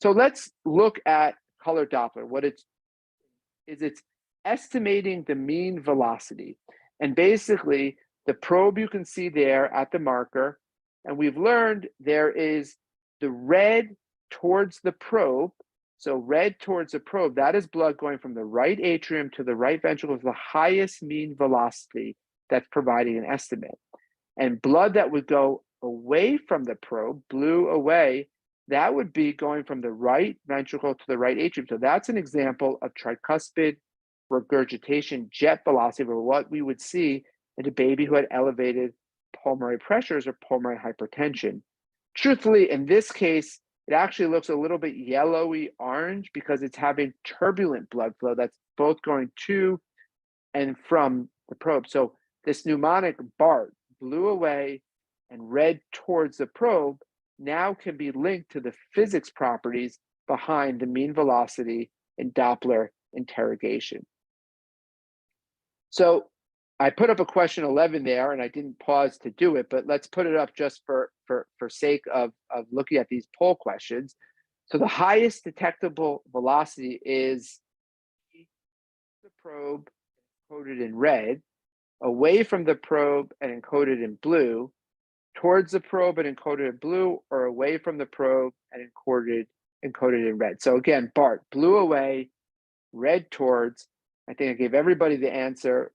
So let's look at color Doppler. What it's estimating the mean velocity. And basically, the probe you can see there at the marker, and we've learned there is the red towards the probe. So red towards the probe, that is blood going from the right atrium to the right ventricle, is the highest mean velocity that's providing an estimate. And blood that would go away from the probe, blue away, that would be going from the right ventricle to the right atrium. So that's an example of tricuspid regurgitation jet velocity, or what we would see in a baby who had elevated pulmonary pressures or pulmonary hypertension. Truthfully, in this case, it actually looks a little bit yellowy orange because it's having turbulent blood flow that's both going to and from the probe. So this mnemonic BART, blue away and red towards the probe, now can be linked to the physics properties behind the mean velocity in Doppler interrogation. So I put up a question 11 there, and I didn't pause to do it, but let's put it up just for sake of looking at these poll questions. So the highest detectable velocity is the probe encoded in red, away from the probe and encoded in blue, towards the probe and encoded in blue, or away from the probe and encoded in red. So again, BART, blue away, red towards. I think I gave everybody the answer.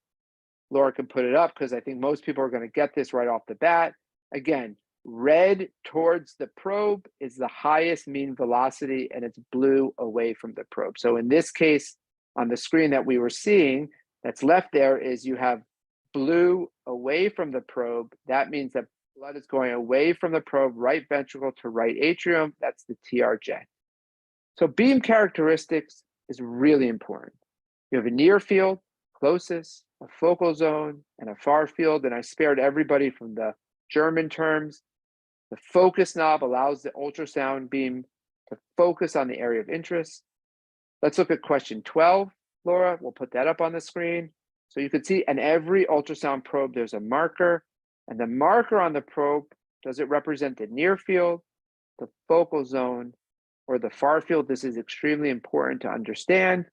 Laura can put it up because I think most people are going to get this right off the bat. Again, red towards the probe is the highest mean velocity, and it's blue away from the probe. So in this case, on the screen that we were seeing, that's left there is you have blue away from the probe. That means that blood is going away from the probe, right ventricle to right atrium. That's the TRJ. So beam characteristics is really important. You have a near field, closest, a focal zone, and a far field. And I spared everybody from the German terms. The focus knob allows the ultrasound beam to focus on the area of interest. Let's look at question 12, Laura. We'll put that up on the screen. So you can see in every ultrasound probe, there's a marker. And the marker on the probe, does it represent the near field? the focal zone, or the far field. This is extremely important to understand.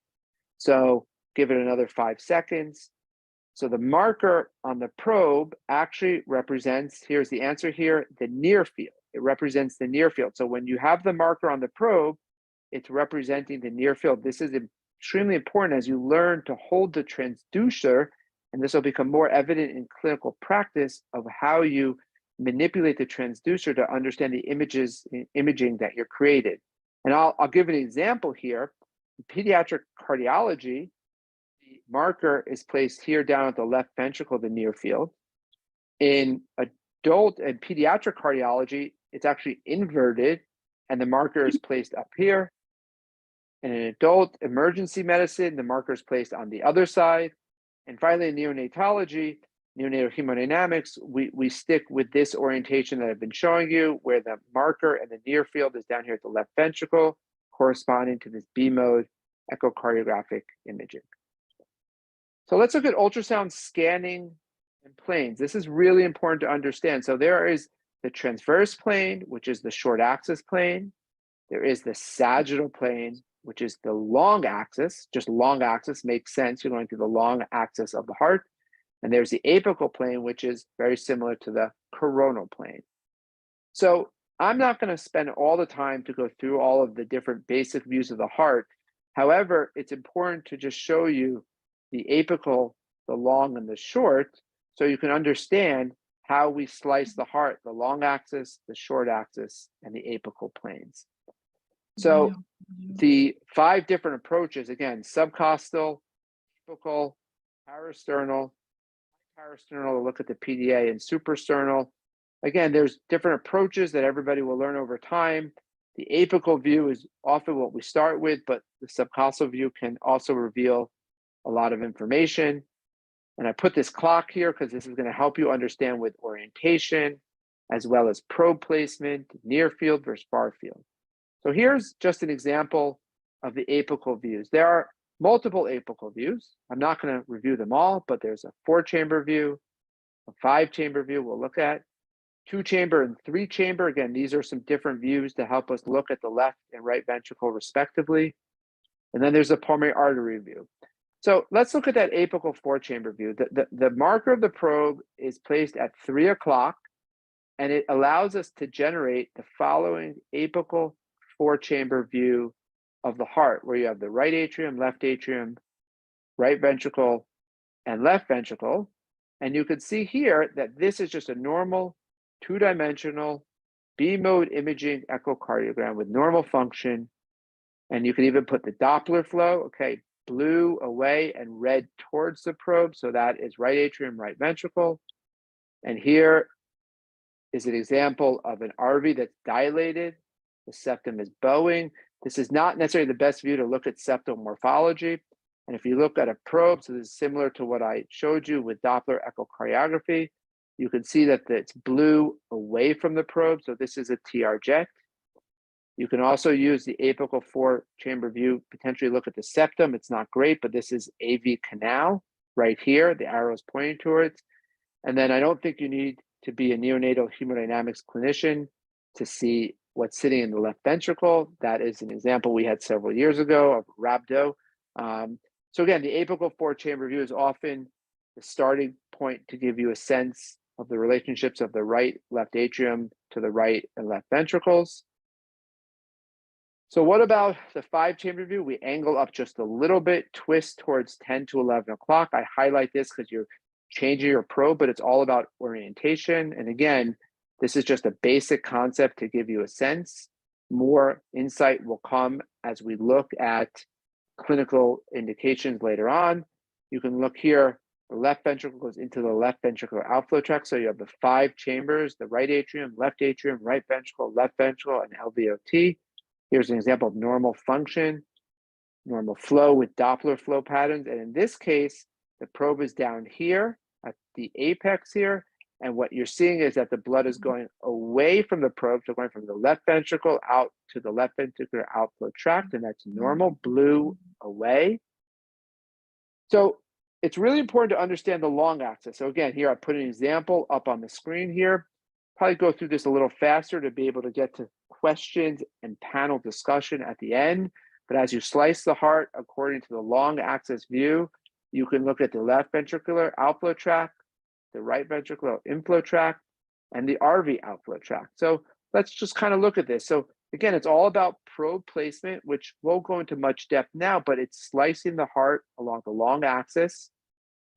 So give it another 5 seconds. So the marker on the probe actually represents, here's the answer here, the near field. It represents the near field. So when you have the marker on the probe, it's representing the near field. This is extremely important as you learn to hold the transducer, and this will become more evident in clinical practice of how you manipulate the transducer to understand the imaging that you're created. And I'll give an example here. In pediatric cardiology, the marker is placed here down at the left ventricle, the near field. In adult and pediatric cardiology, it's actually inverted, and the marker is placed up here. And in adult emergency medicine, the marker is placed on the other side. And finally, in neonatology, neonatal hemodynamics, we stick with this orientation that I've been showing you, where the marker and the near field is down here at the left ventricle, corresponding to this B mode echocardiographic imaging. So let's look at ultrasound scanning and planes. This is really important to understand. So there is the transverse plane, which is the short axis plane. There is the sagittal plane, which is the long axis. Just long axis makes sense. You're going through the long axis of the heart. And there's the apical plane, which is very similar to the coronal plane. So I'm not going to spend all the time to go through all of the different basic views of the heart. However, it's important to just show you the apical, the long and the short, so you can understand how we slice the heart, the long axis, the short axis, and the apical planes. So the 5 different approaches, again, subcostal, apical, parasternal to look at the PDA, and suprasternal. Again, there's different approaches that everybody will learn over time. The apical view is often what we start with, but the subcostal view can also reveal a lot of information. And I put this clock here because this is going to help you understand with orientation, as well as probe placement, near field versus far field. So here's just an example of the apical views. There are multiple apical views. I'm not going to review them all, but there's a 4-chamber view, a 5-chamber view we'll look at, 2-chamber and 3-chamber. Again, these are some different views to help us look at the left and right ventricle respectively. And then there's a pulmonary artery view. So let's look at that apical 4-chamber view. The marker of the probe is placed at 3 o'clock, and it allows us to generate the following apical 4-chamber view of the heart, where you have the right atrium, right ventricle, and left ventricle. And you can see here that this is just a normal 2-dimensional B mode imaging echocardiogram with normal function. And you can even put the Doppler flow, okay, blue away and red towards the probe. So that is right atrium, right ventricle. And here is an example of an RV that's dilated. The septum is bowing. This is not necessarily the best view to look at septal morphology. And if you look at a probe, so this is similar to what I showed you with Doppler echocardiography, you can see that it's blue away from the probe. So this is a TR jet. You can also use the apical 4-chamber view, potentially look at the septum. It's not great, but this is AV canal right here. The arrow is pointing towards. And then I don't think you need to be a neonatal hemodynamics clinician to see what's sitting in the left ventricle. That is an example we had several years ago of rhabdo. So again, the apical 4-chamber view is often the starting point to give you a sense of the relationships of the right, left atrium to the right and left ventricles. So what about the 5-chamber view? We angle up just a little bit, twist towards 10 to 11 o'clock. I highlight this because you're changing your probe, but it's all about orientation. And again, this is just a basic concept to give you a sense. More insight will come as we look at clinical indications later on. You can look here, the left ventricle goes into the left ventricular outflow tract. So you have the 5 chambers, the right atrium, right ventricle, and LVOT. Here's an example of normal function, normal flow with Doppler flow patterns. And in this case, the probe is down here at the apex here. And what you're seeing is that the blood is going away from the probe, so going from the left ventricle out to the left ventricular outflow tract, and that's normal, blue away. So it's really important to understand the long axis. So again, here I put an example up on the screen here. probably go through this a little faster to be able to get to questions and panel discussion at the end. But as you slice the heart according to the long axis view, you can look at the left ventricular outflow tract, the right ventricular inflow tract, and the RV outflow tract. So let's just kind of look at this. So again, it's all about probe placement, which won't go into much depth now, but it's slicing the heart along the long axis.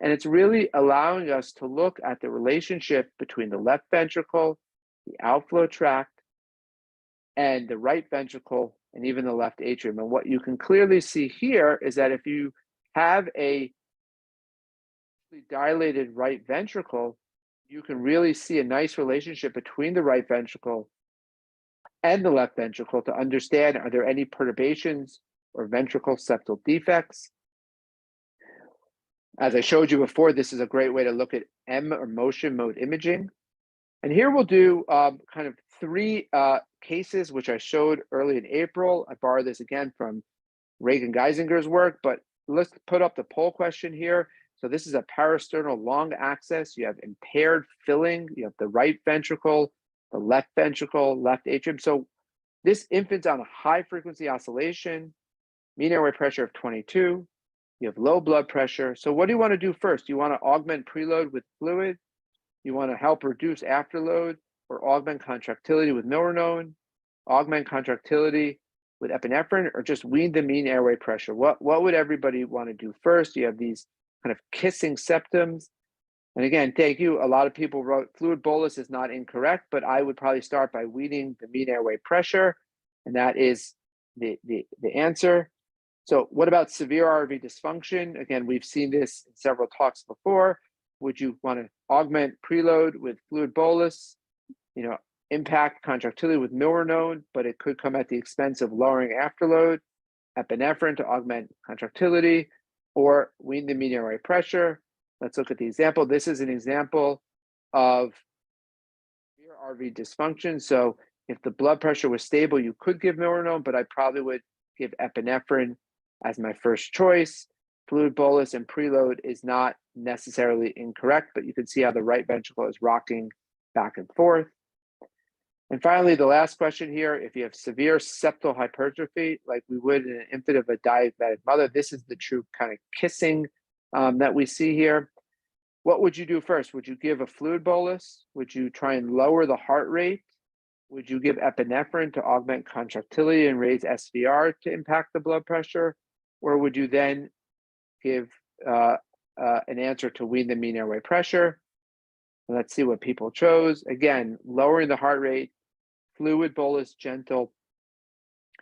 And it's really allowing us to look at the relationship between the left ventricle, the outflow tract, and the right ventricle, and even the left atrium. And what you can clearly see here is that if you have a dilated right ventricle, you can really see a nice relationship between the right ventricle and the left ventricle to understand, are there any perturbations or ventricle septal defects? As I showed you before, this is a great way to look at M or motion mode imaging. And here we'll do kind of three cases, which I showed early in April. I borrowed this again from Reagan Geisinger's work, but let's put up the poll question here. So this is a parasternal long axis. You have impaired filling. You have the right ventricle, the left ventricle, left atrium. So this infant's on a high frequency oscillation, mean airway pressure of 22. You have low blood pressure. So what do you want to do first? You want to augment preload with fluid? You want to help reduce afterload or augment contractility with milrinone, augment contractility with epinephrine, or just wean the mean airway pressure? What would everybody want to do first? You have these kind of kissing septums. And again, thank you. A lot of people wrote fluid bolus is not incorrect, but I would probably start by weaning the mean airway pressure. And that is the answer. So what about severe RV dysfunction? Again, we've seen this in several talks before. Would you want to augment preload with fluid bolus, impact contractility with milrinone, but it could come at the expense of lowering afterload, epinephrine to augment contractility, or wean the mean airway pressure? Let's look at the example. This is an example of severe RV dysfunction. So if the blood pressure was stable, you could give milrinone, but I probably would give epinephrine as my first choice. Fluid bolus and preload is not necessarily incorrect, but you can see how the right ventricle is rocking back and forth. And finally, the last question here, if you have severe septal hypertrophy, like we would in an infant of a diabetic mother, this is the true kind of kissing that we see here. What would you do first? Would you give a fluid bolus? Would you try and lower the heart rate? Would you give epinephrine to augment contractility and raise SVR to impact the blood pressure? Or would you then give an answer to wean the mean airway pressure? Let's see what people chose. Again, lowering the heart rate, fluid bolus, gentle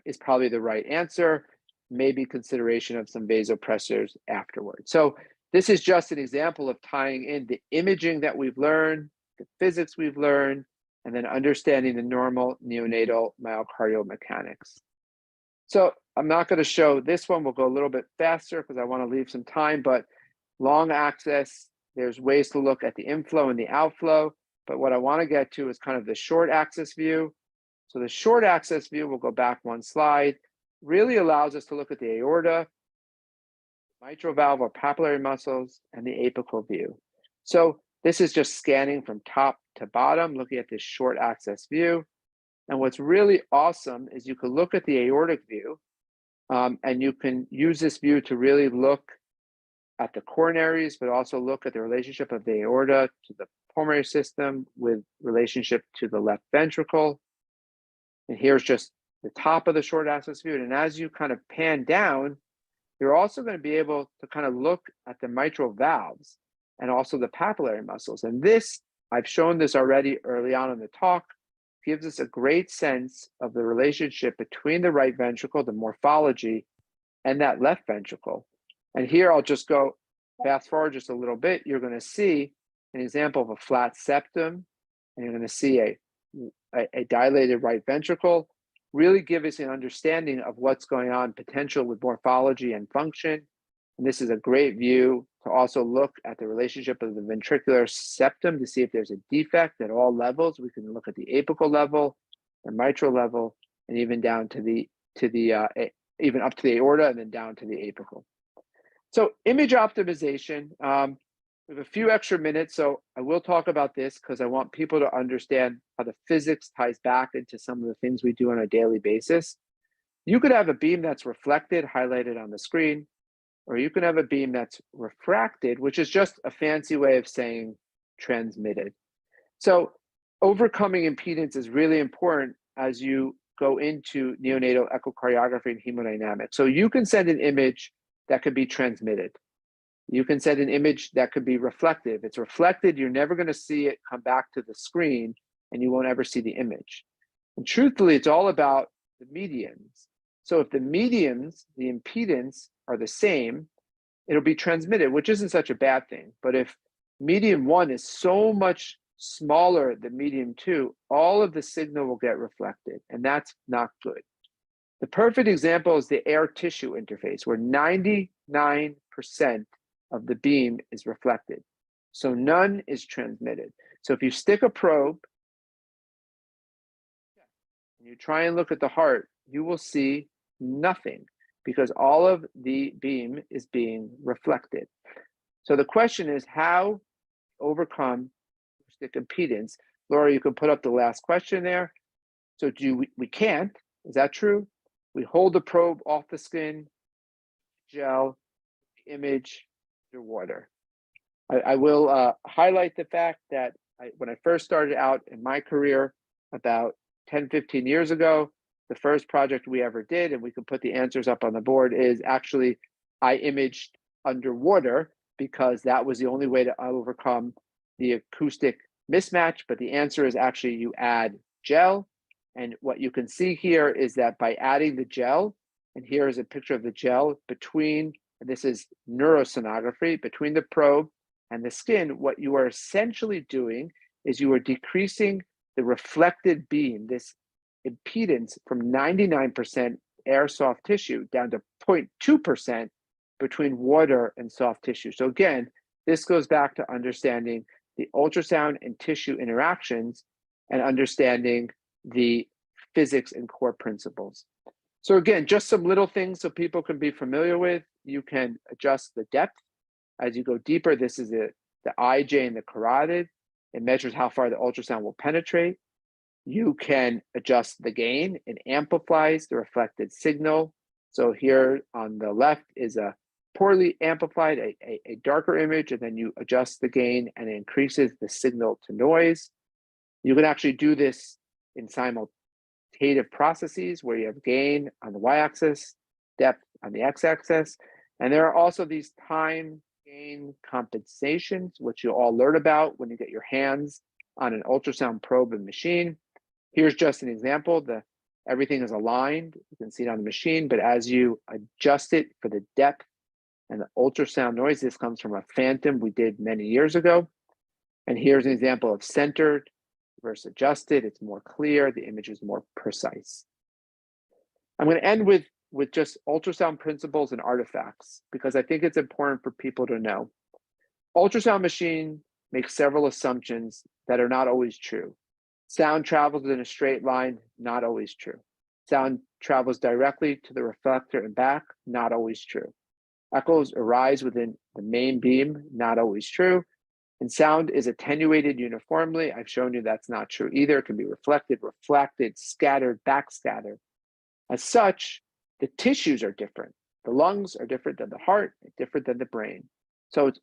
is probably the right answer. Maybe consideration of some vasopressors afterwards. So this is just an example of tying in the imaging that we've learned, the physics we've learned, and then understanding the normal neonatal myocardial mechanics. So I'm not going to show this one. We'll go a little bit faster because I want to leave some time, but long axis, there's ways to look at the inflow and the outflow. But what I want to get to is kind of the short axis view. So the short axis view, we'll go back one slide, really allows us to look at the aorta, mitral valve or papillary muscles, and the apical view. So this is just scanning from top to bottom, looking at this short axis view. And what's really awesome is you can look at the aortic view, and you can use this view to really look at the coronaries, but also look at the relationship of the aorta to the pulmonary system with relationship to the left ventricle. And here's just the top of the short axis view. And as you kind of pan down, you're also going to be able to kind of look at the mitral valves and also the papillary muscles. And this, I've shown this already early on in the talk, gives us a great sense of the relationship between the right ventricle, the morphology, and that left ventricle. And here I'll just go fast forward just a little bit. You're going to see an example of a flat septum, and you're going to see a dilated right ventricle, really give us an understanding of what's going on potential with morphology and function. And this is a great view to also look at the relationship of the ventricular septum to see if there's a defect at all levels. We can look at the apical level, the mitral level, and even down to even up to the aorta and then down to the apical. So image optimization, We have a few extra minutes, so I will talk about this because I want people to understand how the physics ties back into some of the things we do on a daily basis. You could have a beam that's reflected, highlighted on the screen, or you can have a beam that's refracted, which is just a fancy way of saying transmitted. So overcoming impedance is really important as you go into neonatal echocardiography and hemodynamics. So you can send an image that could be transmitted. You can send an image that could be reflective. It's reflected, you're never going to see it come back to the screen, and you won't ever see the image. And truthfully, it's all about the medians. So if the medians, the impedance, are the same, it'll be transmitted, which isn't such a bad thing. But if median 1 is so much smaller than median 2, all of the signal will get reflected, and that's not good. The perfect example is the air tissue interface, where 99% of the beam is reflected. So none is transmitted. So if you stick a probe and you try and look at the heart, you will see nothing because all of the beam is being reflected. So the question is how overcome acoustic impedance. Laura, you can put up the last question there. So we can't, is that true? We hold the probe off the skin, gel, image, underwater. I will highlight the fact that when I first started out in my career about 10, 15 years ago, the first project we ever did, and we can put the answers up on the board, is actually I imaged underwater because that was the only way to overcome the acoustic mismatch. But the answer is actually you add gel. And what you can see here is that by adding the gel, and here is a picture of the gel between, this is neurosonography, between the probe and the skin, what you are essentially doing is you are decreasing the reflected beam, this impedance, from 99% air soft tissue down to 0.2% between water and soft tissue. So again, this goes back to understanding the ultrasound and tissue interactions and understanding the physics and core principles. So again, just some little things so people can be familiar with. You can adjust the depth as you go deeper. This is the IJ and the carotid. It measures how far the ultrasound will penetrate. You can adjust the gain. It amplifies the reflected signal. So here on the left is a poorly amplified, a darker image, and then you adjust the gain and it increases the signal to noise. You can actually do this in simultaneous processes where you have gain on the y-axis, depth on the x-axis. And there are also these time gain compensations, which you'll all learn about when you get your hands on an ultrasound probe and machine. Here's just an example. Everything is aligned. You can see it on the machine, but as you adjust it for the depth and the ultrasound noise, this comes from a phantom we did many years ago. And here's an example of centered versus adjusted. It's more clear. The image is more precise. I'm going to end with just ultrasound principles and artifacts, because I think it's important for people to know. Ultrasound machine makes several assumptions that are not always true. Sound travels in a straight line, not always true. Sound travels directly to the reflector and back, not always true. Echoes arise within the main beam, not always true. And sound is attenuated uniformly. I've shown you that's not true either. It can be reflected, refracted, scattered, backscattered. As such, the tissues are different. The lungs are different than the heart, different than the brain. So it's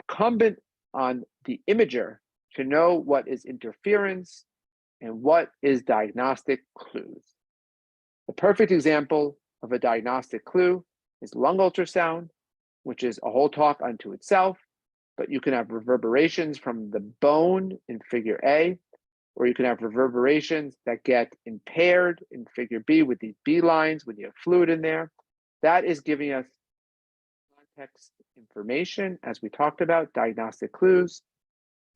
incumbent on the imager to know what is interference and what is diagnostic clues. The perfect example of a diagnostic clue is lung ultrasound, which is a whole talk unto itself, but you can have reverberations from the bone in figure A, or you can have reverberations that get impaired in figure B with these B lines when you have fluid in there. That is giving us context information, as we talked about, diagnostic clues.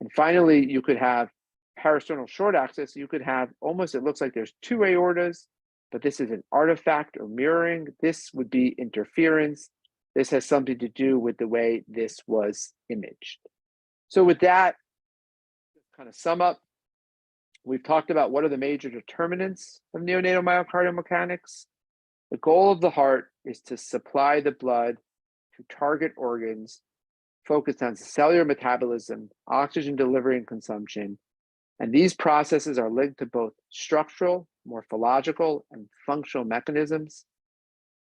And finally, you could have parasternal short axis. You could have almost, it looks like there's two aortas, but this is an artifact or mirroring. This would be interference. This has something to do with the way this was imaged. So with that, kind of sum up, we've talked about what are the major determinants of neonatal myocardial mechanics. The goal of the heart is to supply the blood to target organs focused on cellular metabolism, oxygen delivery and consumption, and these processes are linked to both structural, morphological, and functional mechanisms.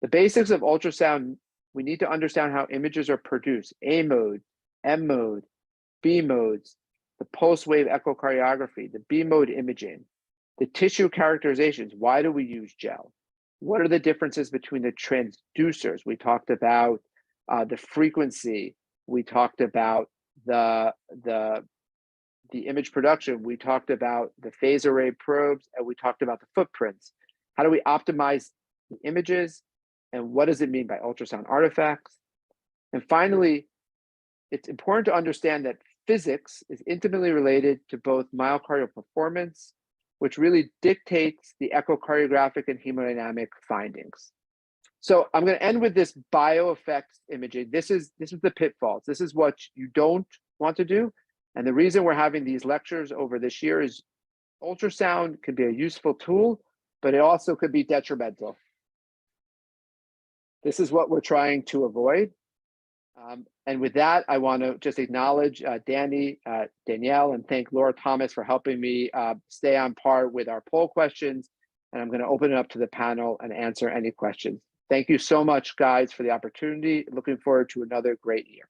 The basics of ultrasound, we need to understand how images are produced, A mode, M mode, B modes, the pulse wave echocardiography, the B mode imaging, the tissue characterizations. Why do we use gel? What are the differences between the transducers? We talked about the frequency. We talked about the image production. We talked about the phase array probes, and we talked about the footprints. How do we optimize the images? And what does it mean by ultrasound artifacts? And finally, it's important to understand that physics is intimately related to both myocardial performance, which really dictates the echocardiographic and hemodynamic findings. So I'm going to end with this bioeffects imaging. This is the pitfalls. This is what you don't want to do. And the reason we're having these lectures over this year is ultrasound can be a useful tool, but it also could be detrimental. This is what we're trying to avoid. And with that, I want to just acknowledge Danny, Danielle, and thank Laura Thomas for helping me stay on par with our poll questions. And I'm going to open it up to the panel and answer any questions. Thank you so much, guys, for the opportunity. Looking forward to another great year.